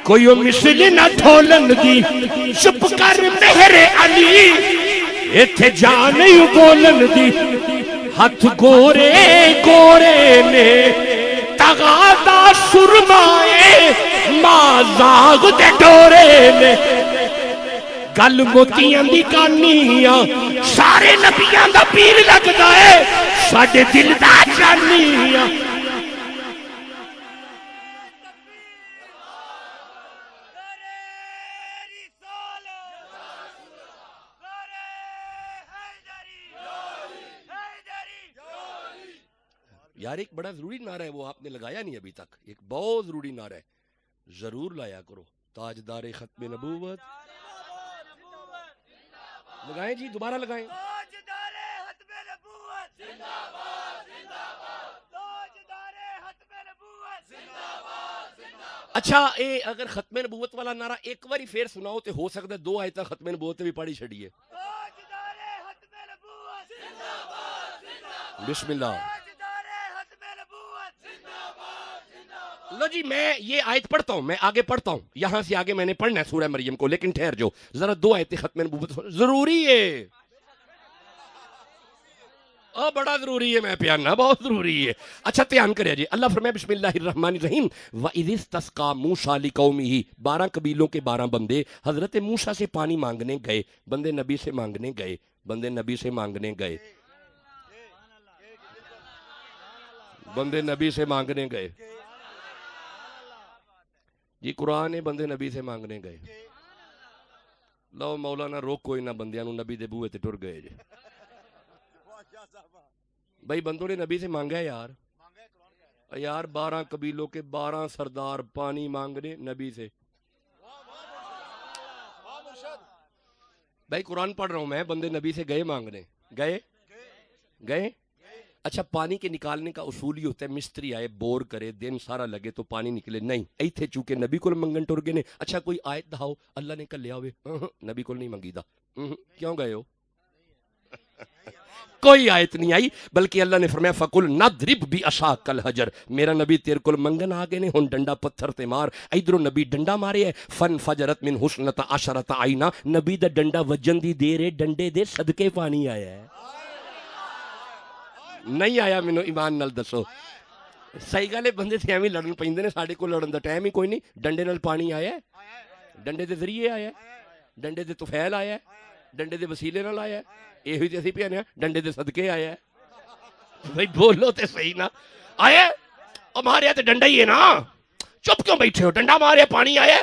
کوئی مثل نہ ڈھولن دی چپ کر مہر علی ایتھے جان بولن دی. ہاتھ گورے گورے نے تغادا سرمائے مازاغ دے ڈورے نے. گل موتیاں دی کانیاں سارے نبیاں دا پیر لگدا ہے ساڈے دل دا جانیاں. یار ایک بڑا ضروری نعرہ ہے، وہ آپ نے لگایا نہیں ابھی تک، ایک بہت ضروری نعرہ ہے، ضرور لایا کرو، تاجدار ختم نبوت، لگائیں جی، دوبارہ لگائیں۔ تاجدار ختم نبوت زندہ باد زندہ باد، تاجدار ختم نبوت زندہ باد زندہ باد۔ اچھا اگر ختم نبوت والا نعرہ ایک باری پھر سناؤ تو ہو سکتا ہے 2 آیتیں ختم نبوت بھی پڑھی چھڑیے۔ تاجدار ختم نبوت زندہ باد زندہ باد، بسم اللہ۔ تاجدار ختم نبوت زندہ باد زندہ باد۔ لو جی میں یہ آیت پڑھتا ہوں، میں آگے پڑھتا ہوں، یہاں سے آگے میں نے پڑھنا ہے سورہ مریم کو، لیکن ٹھہر جو ذرا 2 آیتیں ختم نبوت ضروری ہے، بڑا ضروری ہے، میں پیاننا بہت ضروری ہے۔ اچھا دھیان کرے جی، اللہ فرمائے بسم اللہ الرحمن الرحیم وَإِذِ اسْتَسْقَىٰ مُوسَىٰ لِقَوْمِهِ، 12 قبیلوں کے 12 بندے حضرت موسیٰ سے پانی مانگنے گئے، بندے نبی سے مانگنے گئے، بندے نبی سے مانگنے گئے، بندے نبی سے مانگنے گئے، جی قرآن ہے، بندے نبی سے مانگنے گئے، لو مولانا روک کوئی نہ، بندیاں نو نبی دے بوئے تے ٹر گئے جی، بھائی بندوں نے نبی سے مانگا ہے یار، یار 12 قبیلوں کے 12 سردار پانی مانگنے نبی سے، بھائی قرآن پڑھ رہا ہوں میں، بندے نبی سے گئے مانگنے، گئے، اچھا پانی کے نکالنے کا اصول ہی ہوتا ہے مستری آئے بور کرے دن سارا لگے تو پانی نکلے، نہیں ایتھے چونکہ نبی کو منگن ٹر گئے نے، اچھا کوئی آیت دہاؤ اللہ نے کلیا ہوئے، نبی کو نہیں منگی دا، کیوں گئے ہو؟ کوئی آیت نہیں آئی، بلکہ اللہ نے فرمایا فَقُلْ نَضْرِبْ بِعَصَاكَ الْحَجَرَ، میرا نبی تیر کل منگن آگے نے، ہن ڈنڈا پتھر تے مار، ادھروں نبی ڈنڈا مارے ہے، فَانْفَجَرَتْ مِنْ حُسْنَةَ عَشَرَةَ عَيْنًا، نبی دا ڈنڈا وجن دی دیر ہے، ڈنڈے دے صدقے پانی آیا ہے، نہیں آیا، مینوں ایمان نال دسو، صحیح گل ہے، بندے تے ایویں لڑن پیندے نے، ساڈے کول لڑن دا ٹائم ہی کوئی نہیں، ڈنڈے نال پانی آیا ہے، ڈنڈے دے ذریعے آیا ہے، ڈنڈے دے طفیل آیا ہے، ڈنڈے دے وسیلے نال آیا ہے، یہ ہوئی تے اسی پیانے ڈنڈے دے صدقے آیا ہے، بھائی بولو تے صحیح نا، آیا ہے ماریا تے ڈنڈا ہی ہے نا، چپ کیوں بیٹھے ہو، ڈنڈا ماریا پانی آیا ہے،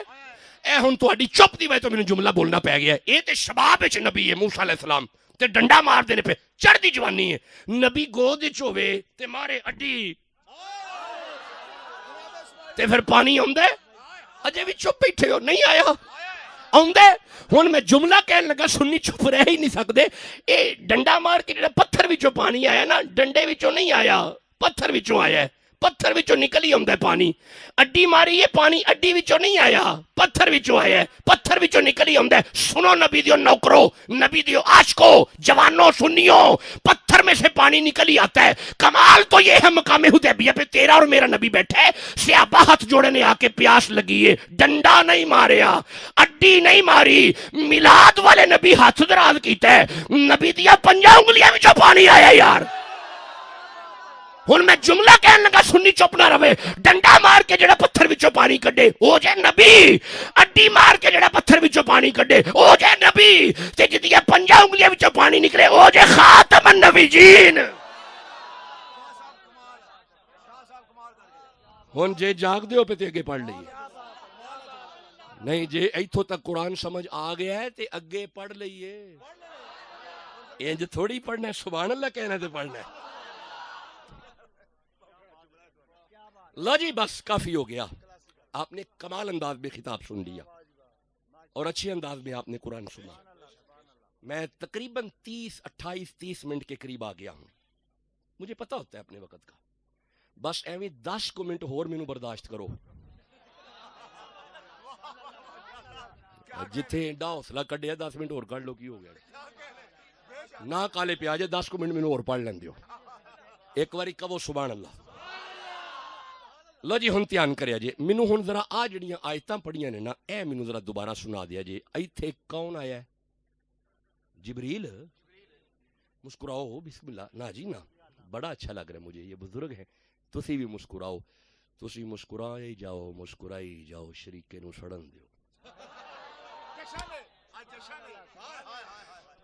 اے ہن تہاڈی چپ دی وجہ تو مینوں جملہ بولنا پی گیا ہے، اے تے شباب وچ نبی ہے موسیٰ علیہ السلام تے ڈنڈا مار دینے پہ چڑھ دی جوانی ہے، نبی گود وچ ہوے تے مارے اڈی تے پھر پانی آندا ہے، اجے بھی چپ بیٹھے ہو، نہیں آیا آندا ہے، ہن میں جملہ کہنے لگا سنی چپ رہ ہی نہیں سکدے، اے ڈنڈا مار کے جڑا پتھر وچوں پانی آیا نا، ڈنڈے وچوں نہیں آیا، پتھر وچوں آیا ہے، پتھر وچوں نکل ہی آندا ہے پانی، اڈی ماری ہے پانی اڈی وچوں نہیں آیا، پتھر وچوں آیا ہے، پتھر وچوں نکل ہی آندا ہے، سنو نبی دیو نوکرو، نبی دیو عاشقو، جوانوں سنیو، پتھر میں سے پانی نکل ہی آتا ہے، کمال تو یہ ہے مقام حدیبیہ پہ تیرا اور میرا نبی بیٹھا ہے، صحابہ ہاتھ جوڑے نے آ کے پیاس لگی ہے، ڈنڈا نہیں ماریا، اڈی نہیں ماری، میلاد والے نبی ہاتھ دراز کیتا ہے، نبی دیا 5 انگلیاں وچوں پانی آیا یار، ہن میں جملہ کہنے لگا سنی چپ نہ رہے، ڈنڈا مار کے جڑا پتھر وچوں پانی کڈے او جے نبی، اڈی مار کے جڑا پتھر وچوں پانی کڈے او جے نبی، تے جدیاں 5 انگلیاں وچوں پانی نکلے او جے خاتم النبیین۔ ہن جے جاگ دیو پہ تے اگے پڑھ لئیے، نہیں جے ایتھوں تک قرآن سمجھ آ گیا ہے تے اگے پڑھ لئیے، انج تھوڑی پڑھنا ہے، سبحان اللہ کہنا تے پڑھنا ہے، لو جی بس کافی ہو گیا، آپ نے کمال انداز میں خطاب سن لیا اور اچھے انداز میں آپ نے قرآن سنا، میں تقریباً 28-30 منٹ کے قریب آ گیا ہوں، مجھے پتہ ہوتا ہے اپنے وقت کا، بس ایویں 10 منٹ ہور مینوں برداشت کرو، جتھے ایڈا حوصلہ کڈیا 10 منٹ اور کڈ لو، کی ہو گیا نہ کالے پیا جے 10 منٹ مینوں اور پڑھ لین دیو، ایک واری کہو سبحان اللہ۔ لو جی ہن دھیان کریا جی، مینوں ہن ذرا آ جڑیاں آیتاں پڑھیاں نے نا، اے مینوں ذرا دوبارہ سنا دیا جی، ایتھے کون آیا ہے؟ جبریل، مسکراؤ بسم اللہ، نا جی نا، بڑا اچھا لگ رہا ہے مجھے، یہ بزرگ ہیں، تسی بھی مسکراؤ، تسی مسکرائی جاؤ شریکے نو سڑن دیو،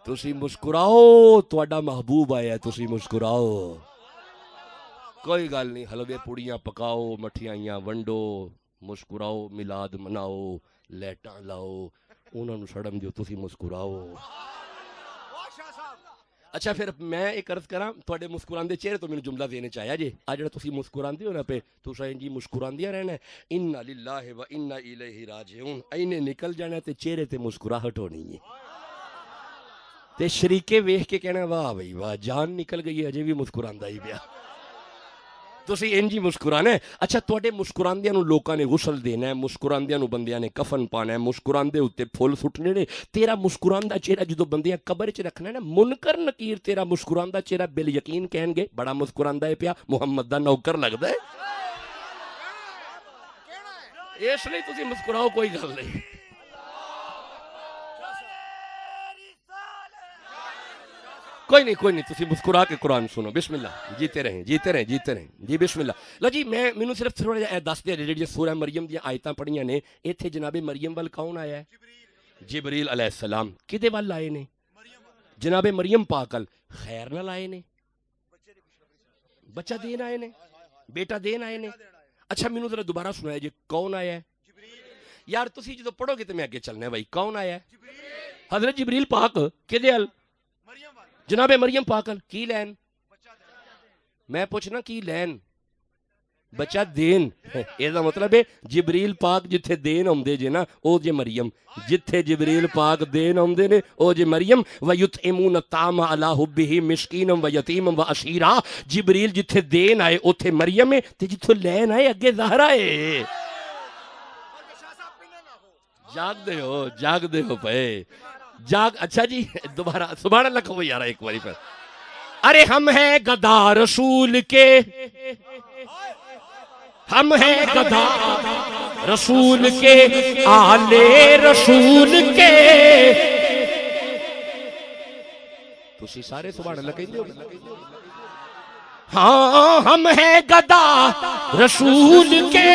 تسی مسکراؤ، تواڈا محبوب آیا ہے، تسی مسکراؤ، کوئی گل نہیں، حلوے پوڑیاں پکاؤ، مٹھیائیاں ونڈو، مسکراؤ، میلاد مناؤ، لیٹاں لاؤ، انہاں نو سڑن دیو، تسی مسکراؤ، اچھا پھر میں ایک عرض کراں تواڈے مسکراندے چہرے تو مینوں جملہ دینے چ آیا جی آ جڑا تسی مسکراندے ہو نا پہ تساں انجی مسکراندیاں رہنا ہے انا للہ و انا الیہ راجعون اینے نکل جانا تے چہرے تے مسکراہٹ ہونی ہے تے شریکے ویکھ کے کہنا واہ بھائی واہ جان نکل گئی ہے اجے بھی مسکراندا ہی پیا تسی انجی مسکرانا ہے اچھا تواڈے مسکراندیاں نو لوکاں نے غسل دینا ہے مسکراندیاں نو بندیاں نے کفن پانا ہے مسکراندے اوتے پھول سٹنے نے تیرا مسکراندا چہرہ جدوں بندیاں قبر چ رکھنا ہے نا منکر نکیر تیرا مسکراندا چہرہ بال یقین کہن گے بڑا مسکراندا ہے پیا محمد دا نوکر لگدا ہے اس لیے تسی مسکراؤ کوئی گل نہیں کوئی نہیں تسی مسکرا کے قرآن سنو بسم اللہ جیتے رہیں جی بسم اللہ لو جی مینوں صرف تھوڑا جہا دس دیا جڑی سورہ مریم دی آیتاں پڑھیاں نے ایتھے جناب مریم ول کون آیا ہے جبریل علیہ السلام کدے ول آئے نے جناب مریم پاک ال خیر نال آئے نے بچہ دین آئے نے بیٹا دین آئے نے اچھا مینوں ذرا دوبارہ سنایا جی کون آیا ہے یار تسی جدو پڑھو گے تو میں اگے چلنا ہے بھائی کون آیا ہے حضرت جبریل پاک کدے ال جناب مریم پاکل کی لین میں پوچھنا کی لین بچہ دین ایسا مطلب ہے جبریل پاک جتھے دین آمدے جے نا او جے مریم جتھے جبریل پاک دین آمدے نے او جے مریم وَيُطْعِمُونَ الطَّعَامَ عَلَىٰ حُبِّهِ مِسْكِینًا وَیَتِیمًا وَأَسِیرًا جبریل جتھے دین آئے اوتھے مریم ہے تے جتھے لین آئے اگے زہرا ہے جاگ دے ہو پے اچھا جی دوبارہ سبحان اللہ کہو یارا ایک باری پر ارے ہم ہیں گدا رسول کے ہم ہیں گدا رسول کے آلے رسول کے تسی سارے سبحان اللہ کہیں دے ہاں ہم ہیں گدا رسول کے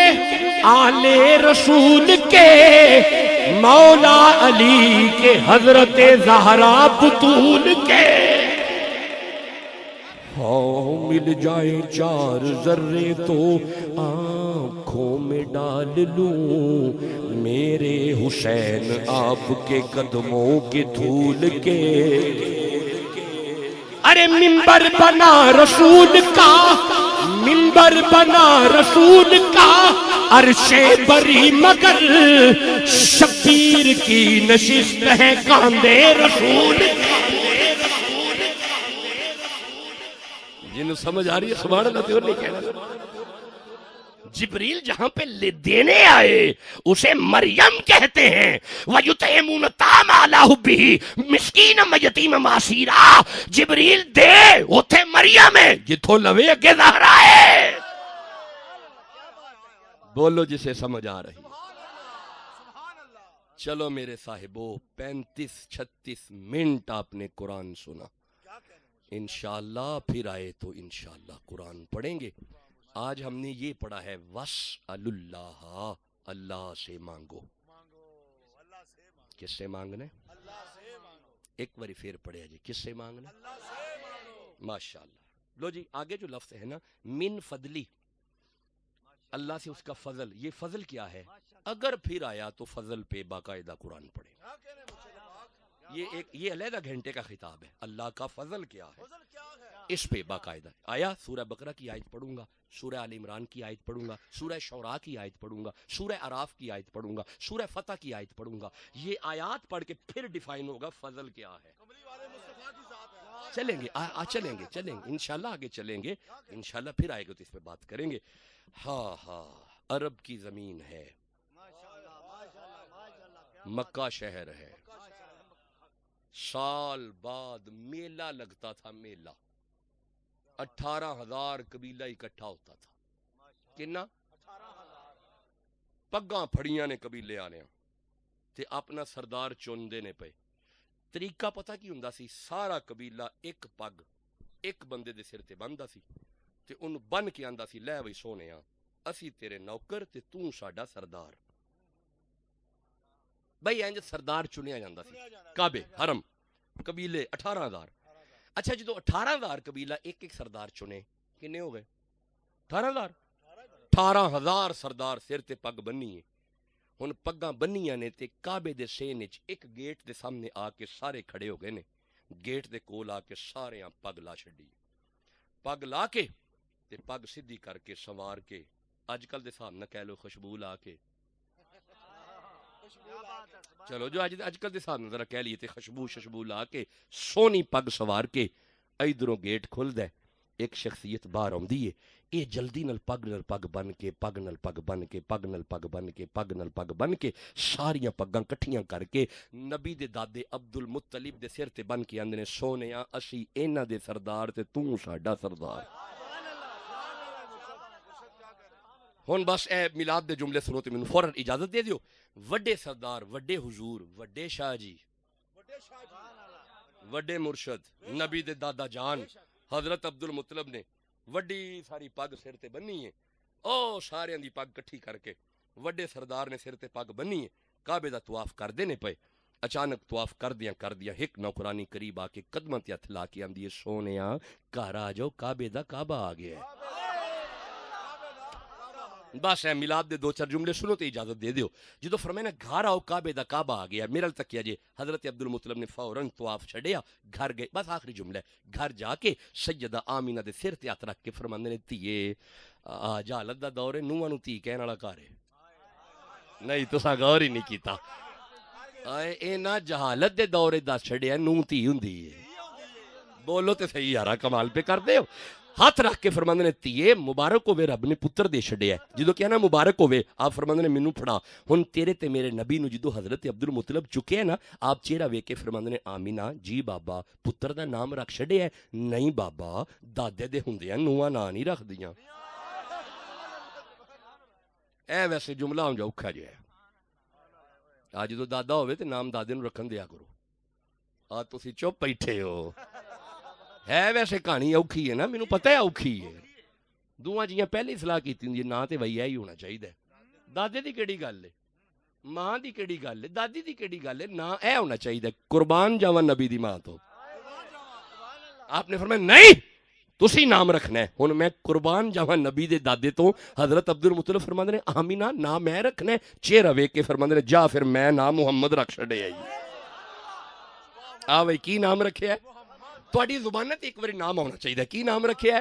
آلے رسول کے مولا علی کے حضرت زہرا بطول کے ہاں مل جائے چار ذرے تو آنکھوں میں ڈال لوں میرے حسین آپ کے قدموں کے دھول کے ارے منبر بنا رسول کا منبر بنا رسول کا عرش بری مگر شبیر کی نشست ہے کاندے رسول جنہوں سمجھ آ رہی ہے سبحان اللہ تیور نہیں کہنا جبریل جہاں پہ لے دینے آئے اسے مریم کہتے ہیں وَيُطْعِمُونَ الطَّعَامَ عَلَىٰ حُبِّهِ مِسْكِینًا وَیَتِیمًا وَأَسِیرًا جبریل دے اوتھے مریم ہے جتھوں لوے اگے زہرا ہے بولو جسے سمجھ آ رہی چلو میرے صاحبو 35-36 منٹ آپ نے قرآن سنا انشاءاللہ پھر آئے تو انشاءاللہ قرآن پڑھیں گے آج ہم نے یہ پڑھا ہے وَاسْأَلُ اللَّهَ اللہ سے مانگو کس سے مانگنا ہے ایک باری پھر پڑھے جی کس سے مانگنا ہے ماشاءاللہ لو جی آگے جو لفظ ہے نا من فضلی اللہ سے اس کا فضل یہ فضل کیا ہے اگر پھر آیا تو فضل پہ باقاعدہ قرآن پڑھے یہ علیحدہ گھنٹے کا خطاب ہے اللہ کا فضل کیا ہے اس پہ باقاعدہ آیا سورہ بقرہ کی آیت پڑھوں گا سورہ آل عمران کی آیت پڑھوں گا سورہ شعراء کی آیت پڑھوں گا سورہ اعراف کی آیت پڑھوں گا سورہ فتح کی آیت پڑھوں گا یہ آیات پڑھ کے پھر ڈیفائن ہوگا فضل کیا ہے چلیں گے انشاءاللہ آگے چلیں گے انشاءاللہ پھر آئے گا تو اس پہ بات کریں گے ہاں عرب کی زمین ہے مکہ شہر ہے سال بعد میلہ لگتا تھا میلہ 18,000 قبیلہ اکٹھا ہوتا تھا کنا پگاں پھڑیاں نے قبیلے آنے تے اپنا سردار چن دینے پے طریقہ پتہ کی ہوندا سی سارا قبیلہ ایک پگ ایک بندے دے سر تے بندا سی تے ان بن کے آندا سی لے وئی سونےاں اسی تیرے نوکر تے تو ساڈا سردار بھئی انج سردار چنیا جاندا سی کعبے حرم قبیلے 18,000 اچھا جدو 18,000 قبیلہ ایک ایک سردار چنے کنے ہو گئے 18,000 سردار سر تے پگ بنی ہے ہن پگاں بنیاں نے تے کعبے دے سین وچ ایک گیٹ دے سامنے آ کے سارے کھڑے ہو گئے نے گیٹ دے کول آ کے سارے پگ لا چھڈی، پگ لا کے تے پگ سیدھی کر کے سوار کے، اج کل دے حساب نہ کہہ لو خوشبو لا کے، چلو جو اج کل دے حساب نال ذرا کہہ لیے تے خوشبو لا کے سونی پگ سوار کے ادھروں گیٹ کھلدا ہے، ایک شخصیت باہر آندی ہے، اے جلدی نال پگ بن کے پگ نال پگ بن کے پگ نال پگ بن کے پگ نال پگ بن کے ساریاں پگاں کٹھیاں کر کے نبی دے دادے عبد المطلب دے سر تے بن کے آندے نے سونیا اسی انہاں دے سردار تے تو ساڈا سردار۔ ہن بس اے میلاد دے جملے سنو تے مینوں فوراً اجازت دے دیو، وڈے سردار، وڈے حضور، وڈے شاہ جی، وڈے مرشد، نبی دے دادا جان حضرت عبد المطلب نے وڈی ساری پگ سر تے بننی ہے، او سارے دی پگ کٹھی کر کے وڈے سردار نے سر تے پگ بننی ہے، کعبے دا طواف کر دینے پئے، اچانک طواف کر دیا ایک نوکرانی قریب آ کے قدماں تے ہتھ لا کے آندی ہے سونیا گھر آ جاؤ کعبے دا کعبہ آ گیا ہے۔ بس ہے میلاد دے دو چار جملے سنو تے اجازت دے دیو، جدو فرمائے نا گھر آؤ کعبے دا کعبہ آ گیا، میرے تک کیا جے حضرت عبد المطلب نے فوراً طواف چھڑیا، گھر گئے، بس آخری جملہ ہے، گھر جا کے سیدہ آمینہ دے سر تے ہاتھ رکھ کے فرماندے نے تیے جہالت دا دور ہے، نوہاں نوں تی کہن والا گھر ہے، نہیں تساں غور ہی نہیں کیتا، اے نا جہالت دے دور دس چھڑیا نوں تی ہوندی ہے، بولو تے صحیح یارا کمال پہ کر دے ہو، ہاتھ رکھ کے فرماندے نے تیے مبارک ہوئے رب نے پتر دے چھڑیا ہے، جدو کہنا مبارک ہوئے آپ فرماندے نے مینوں پھڑا، ہن تیرے تے میرے نبی نو جدو حضرت عبد المطلب چکے ہیں نا آپ چہرہ ویکھ کے فرماندے نے آمینہ جی بابا پتر دا نام رکھ چھڑیا ہے، نہیں بابا دادے دے ہوندیاں نواں نا نہیں رکھ دیاں، اے ویسے جملہ ہوں جا اوکھا جے آج جدو دادا ہوئے تے نام دادے نو رکھن دیا کرو، آج تسی چپ بیٹھے ہو، ہے ویسے کہانی اوکھی ہے نا مینوں پتہ ہے اوکھی ہے، دوواں جیاں پہلی صلاح کیتی ہوندی ہے نا تے وہی ہی ہونا چاہیے، دادے دی کیڑی گل ہے، ماں دی کیڑی گل ہے، دادی دی کیڑی گل ہے، نا اے ہونا چاہیے، قربان جاواں نبی دی ماں تو، آپ نے فرمایا نہیں تسی نام رکھنا ہے، ہن میں قربان جاواں نبی دے دادے تو حضرت عبد المطلب فرماندے نے آمینہ نام میں رکھنا ہے، چہرہ ویکھ کے فرماندے نے جا پھر میں نام محمد رکھ چھڑیا جی، آوے کی نام رکھے ہے تہاڈی زبان تے ایک باری نام ہونا چاہیے، کی نام رکھے ہے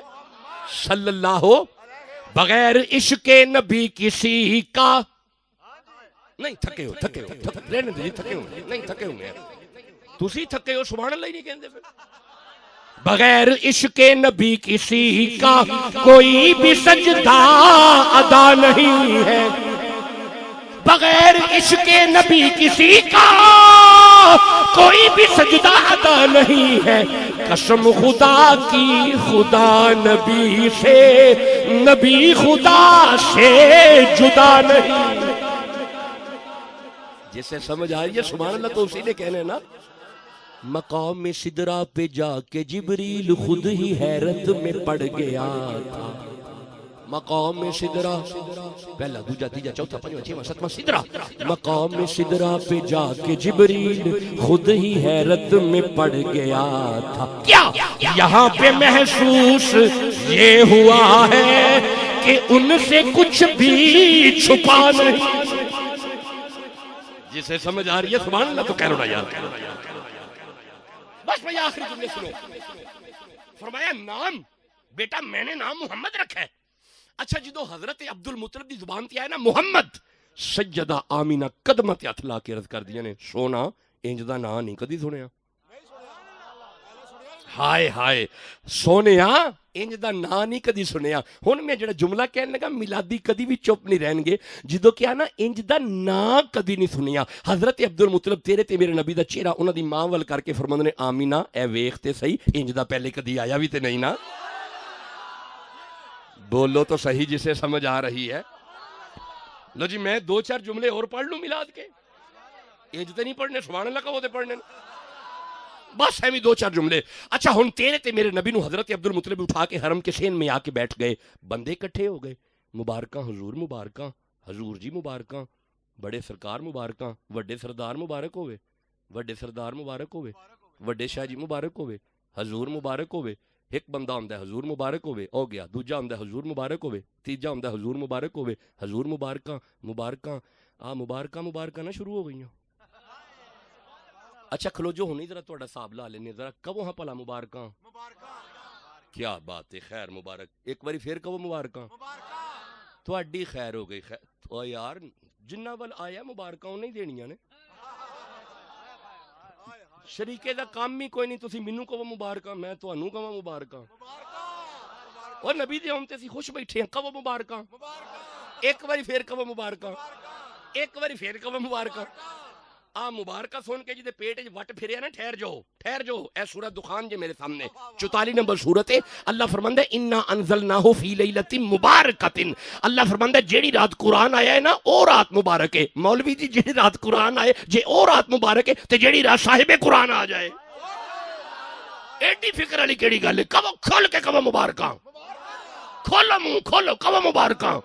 صلی اللہ بغیر عشق نبی کسی کا نہیں تھکے ہو رہنے دے تھکے ہو نہیں تھکے ہوئے تسی تھکے ہو سبحان اللہ ہی نہیں کہندے بغیر عشق نبی کسی کا کوئی بھی سجدہ ادا نہیں ہے، بغیر عشق نبی کسی کا کوئی بھی سجدہ ادا نہیں ہے، قسم خدا کی خدا نبی خدا سے جدا نہیں، جسے سمجھ آ رہی ہے سبحان اللہ تو اسی نے کہنے نا، مقام سدرہ پہ جا کے جبریل خود ہی حیرت میں پڑ گیا تھا، مقام سدرہ پہلا دوجا تیجا چوتھا پنجواں چھواں ستواں سدرہ، مقام سدرہ پہ جا کے جبریل خود ہی حیرت میں پڑ گیا تھا، کیا یہاں پہ محسوس یہ ہوا ہے کہ ان سے کچھ بھی چھپا نہیں، جسے سمجھ آ رہی ہے سبحان اللہ تو کہہ رہا یار، بس بھئی آخری جملے سنو، فرمایا نام بیٹا میں نے نام محمد رکھا ہے، اچھا جدو حضرت عبد المطلب دی زبان تے آئے نا محمد، سیدہ آمینہ قدمہ تے ہتھ لا کے عرض کر دیا نے سونا انج دا نا نہیں کدی سنیا، ہائے ہائے سونیا انج دا نا نہیں کدی سنیا، ہن میں جڑا جملہ کہنے لگا میلادی کدی بھی چپ نہیں رہن گے، جدو کیا نا انج دا نا کدی نہیں سنیا، حضرت عبد المطلب تیرے تے میرے نبی دا چہرہ انہاں دی ماں ول کر کے فرماندے نے آمینہ اے ویکھ تے صحیح انج دا پہلے کدی آیا بھی تے نہیں نا، بولو تو صحیح جسے سمجھ آ رہی ہے، لو جی میں دو چار جملے اور پڑھ لوں میلاد کے، انج تے نہیں پڑھنے سبحان اللہ کہو تے پڑھنے بس ہے دو چار جملے، اچھا ہن تیرے تے میرے نبی نو حضرت عبد المطلب اٹھا کے حرم کے سین میں آ کے بیٹھ گئے، بندے کٹھے ہو گئے، مبارکاں حضور مبارکاں، حضور جی مبارکاں، بڑے سرکار مبارکاں، وڈے سردار مبارک ہوئے، وڈے سردار مبارک ہوئے، وڈے شاہ جی مبارک ہوئے، حضور مبارک ہوئے، ایک بندہ ہوندا ہے حضور مبارک ہوئے ہو گیا، دوجا ہوندا ہے حضور مبارک ہوئے، تیجا ہوندا ہے حضور مبارک ہوئے، حضور مبارکاں مبارکاں مبارکاں نہ شروع ہو گئیاں، اچھا کھلو جو ہونی ذرا تھوڑا حساب لا لینے ذرا کبو ہاں پلا مبارکاں کیا بات ہے خیر مبارک ایک باری پھر کبو مبارکاں تھوڑی خیر ہو گئی خیر او یار جنہ ول آیا مبارکاں نہیں دینیاں نے شریکے دا کام ہی کوئی نہیں تسی مینوں کہو مبارکاں میں تانوں کہاں مبارکاں اور نبی دے آمتے سی خوش بیٹھے ہیں کہو مبارکاں ایک باری پھر کہو مبارکاں ایک باری پھر کہو مبارکاں آ مبارکہ سن کے جدے پیٹ وٹ پھریا نا ٹھہر جو اے سورۃ دخان جے میرے سامنے 44 نمبر سورت ہے اللہ فرماندا ہے انا انزلناہ فی لیلۃ مبارکۃ اللہ فرماندا ہے جیڑی رات قرآن آیا ہے نا او رات مبارک ہے مولوی جی جیڑی رات قرآن آئے جے او رات مبارک ہے تے جیڑی رات صاحب قرآن آ جائے ایڈی فکر والی کیڑی گل ہے کہو کھول کے کہو مبارکاں کھولو منہ کھولو کہو مبارکاں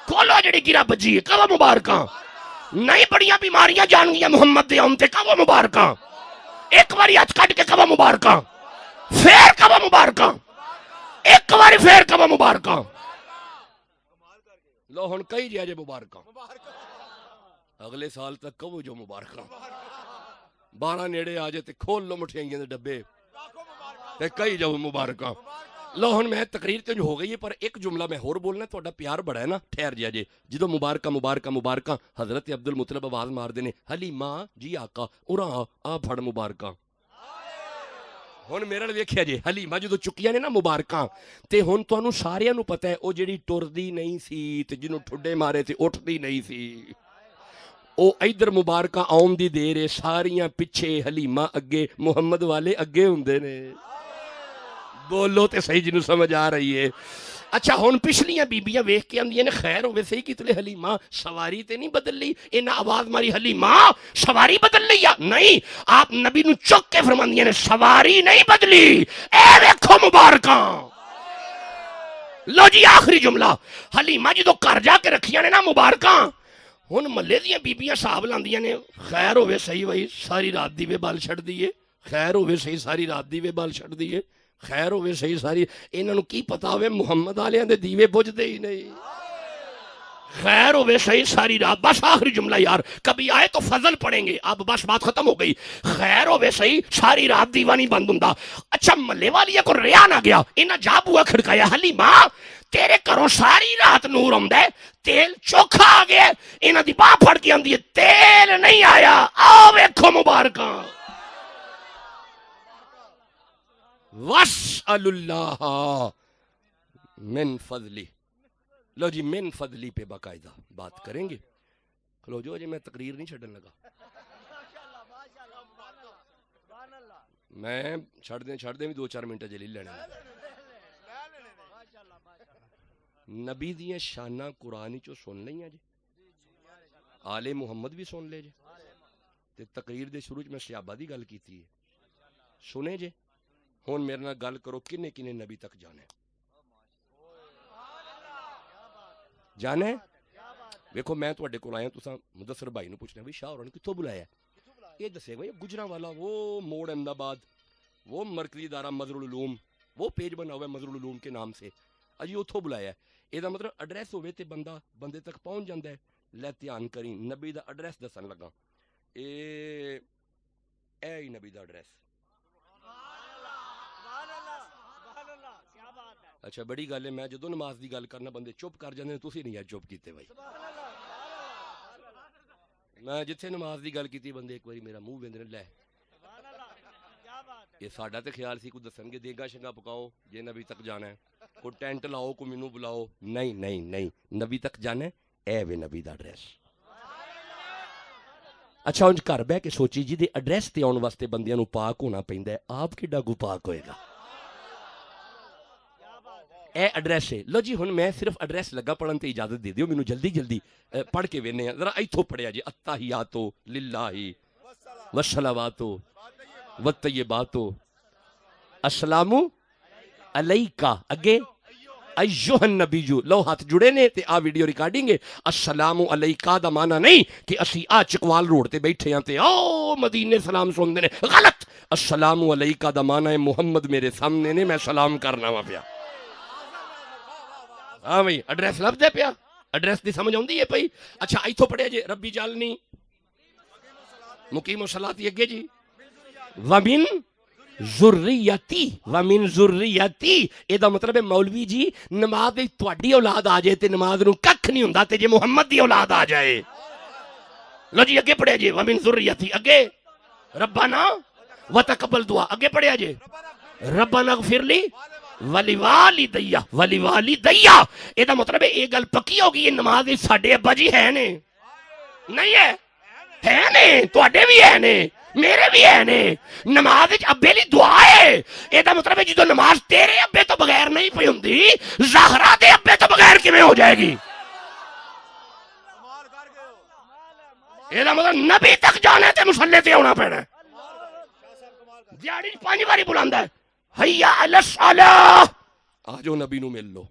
کھولو جیڑی گرا بجی ہے کہو مبارکاں نہیں بڑیاں بیماریاں جان گیا محمد دے آمتے کہو مبارکاں ایک باری ہاتھ کٹ کے کہو مبارکاں پھر کہو مبارکاں ایک باری پھر کہو مبارکاں لو ہن کئی جے مبارکاں اگلے سال تک کہو جو مبارکاں 12 نیڑے آ جائے تے کھول لو مٹھائیاں دے ڈبے تے کئی جو مبارکاں لو ہن میں تقریر تے جو ہو گئی ہے پر ایک جملہ میں ہور بولنا ہے تہاڈا پیار بڑا ہے نا ٹھہر جیا جے جدو مبارکہ مبارکہ مبارکہ حضرت عبد المطلب آواز مار دینے حلیمہ جی آقا اُراں آ پھڑ مبارکاں ہن میرے نال ویکھیا جے حلیمہ جدو چکیاں نے نا مبارکاں تے ہن تانوں ساریاں نوں پتہ ہے او جڑی ٹردی نہیں سی تے جنوں ٹھڈے مارے تے اٹھدی نہیں سی او ادھر مبارکہ آون دی دیر ہے ساریاں پیچھے حلیمہ اگے محمد والے اگے ہوندے نے بولو تے صحیح جنوں سمجھ آ رہی ہے اچھا ہن پچھلیاں بیبیاں ویکھ کے آندیاں نے خیر ہوے صحیح کتلے حلیمہ سواری تے نہیں بدل لی انہاں آواز ماری حلیمہ سواری بدل لی یا نہیں آپ نبی نو چک کے فرماندیاں نے سواری نہیں بدلی اے ویکھو مبارکاں لو جی آخری جملہ حلیمہ جدو گھر جا کے رکھیاں نے نا مبارکاں ہن محلے دیاں بیبیاں صاحب لاندیاں نے خیر ہوے صحیح بھائی ساری رات دیوے بال چھڑ دیے خیر ہوے صحیح ساری رات دیوے بال چھڑ دیے خیر ہوے صحیح ساری انہاں نوں کی پتا ہوے محمد والیاں دے دیوے بجھدے ہی نہیں خیر ہوے صحیح ساری رات بس آخری جملہ یار کبھی آئے تو فضل پڑھیں گے اب بس بات ختم ہو گئی خیر ہوے صحیح ساری رات دیوا نہیں بند ہوندا اچھا ملے والیاں کو ریا نہ گیا انہاں جا بوا کھڑکایا حلیمہ تیرے گھروں ساری رات نور آندا ہے تیل چوکھا آ گیا انہاں دی باہ پھڑ کے آندی ہے تیل نہیں آیا آؤ ویکھو مبارکاں وَاسْأَلُ اللَّهَ من فضلی لو جی من فضلی پہ باقاعدہ بات کریں گے کھلو جو میں تقریر نہیں چھڑن لگا میں چھڑ دیں بھی 2-4 منٹ جلی لینے نبی دیاں شانہ قرآن چو سن لیں جی آل محمد بھی سن لے جی تے تقریر دے شروع میں صحابہ دی گل کیتی ہے سنے جی ہون میرے نال گل کرو کنے کنے نبی تک جانے جانے ویکھو میں تواڈے کول آیا تساں مدثر بھائی نو پوچھنا بھی شاہ ہوراں نے کتھوں بلایا یہ دسے بھائی گجراں والا وہ موڑ احمد آباد وہ مرکزی ادارہ مظہر العلوم وہ پیج بنا ہوا ہے مظہر العلوم کے نام سے اجی اتھوں بلایا ہے یہ دا مطلب ایڈریس ہوئے تے بندے تک پہنچ جاندا ہے لے دھیان کریں نبی دا ایڈریس دسن لگا اے ہی نبی دا ایڈریس اچھا بڑی گل ہے میں جدو نماز دی گل کرنا بندے چپ کر جاندے نے تسی نہیں ہے چپ کیتے بھائی میں جتھے نماز دی گل کیتی بندے ایک باری میرا منہ ویندے لے یہ ساڈا تے خیال سی کوئی دسن گے دیگا شنگا پکاؤ جے نبی تک جانا ہے کوئی ٹینٹ لاؤ کوئی مینوں بلاؤ نہیں نبی تک جانا ہے اے وے نبی دا ایڈریس اچھا انج گھر بہ کے سوچی جی دے ایڈریس تے آن واسطے بندیاں نو پاک ہونا پیندا ہے آپ کیڈا کو پاک ہوئے گا اے ایڈریس ہے لو جی ہن میں صرف ایڈریس لگا پڑھن تے اجازت دے دیو مینوں جلدی پڑھ کے وینے ہیں ذرا ایتھوں پڑھیا جی التحیاتو للہ والصلوات والطیبات السلام علیکہ اگے ایوہ النبی لو ہاتھ جڑے نے تے آ ویڈیو ریکارڈنگ ہے السلام علیکہ دا معنی نہیں کہ اسی آ چکوال روڈ تے بیٹھے ہیں تے او مدینے سلام سن دے نے غلط السلام علیکہ دا معنی ہے محمد میرے سامنے نے میں سلام کرنا وا پیا ہاں بھئی ایڈریس لب دے پیا ایڈریس دی سمجھ ہوندی ہے پئی اچھا ایتھوں پڑھیا جی ربی جالنی مقیم الصلاۃ اگے جی ومن ذریتی ومن ذریتی ਇਹਦਾ ਮਤਲਬ ਹੈ ਮੌਲਵੀ ਜੀ ਨਮਾਜ਼ ਵਿੱਚ ਤੁਹਾਡੀ ਔਲਾਦ ਆ ਜਾਏ ਤੇ ਨਮਾਜ਼ ਨੂੰ ਕੱਖ ਨਹੀਂ ਹੁੰਦਾ ਤੇ ਜੇ ਮੁਹੰਮਦ ਦੀ ਔਲਾਦ ਆ ਜਾਏ ਲੋ ਜੀ ਅੱਗੇ ਪੜਿਆ ਜੀ ਵਮਿਨ ذریتی ਅੱਗੇ ربنا وتقبل دعا ਅੱਗੇ ਪੜਿਆ ਜੀ ربنا اغفر لي ولیوالدیا ولیوالدیا ਇਹਦਾ ਮਤਲਬ ਹੈ ਇਹ ਗੱਲ ਪੱਕੀ ਹੋ ਗਈ ਇਹ ਨਮਾਜ਼ ਵਿੱਚ ਸਾਡੇ ਅੱਬਾ ਜੀ ਹੈ ਨੇ ਨਹੀਂ ਹੈ ਨੇ ਤੁਹਾਡੇ ਵੀ ਹੈ ਨੇ میرے بھی ہے نے نماز ابے لی دعا ہے یہ مطلب ہے جدو نماز تیرے ابے تو بغیر نہیں پی ہوندی زہرا دے ابے تو بغیر کیویں ہو جائے گی یہ مطلب نبی تک جانے تے مصلی تے ہونا پینا دیہڑی 5 باری بلاندا ہے حیا علی الصلاۃ آجو نبی نو مل لو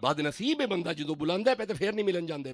بد نصیب ہے بندہ جدو بلاندا ہے پہ تے پھر نہیں ملن جاندے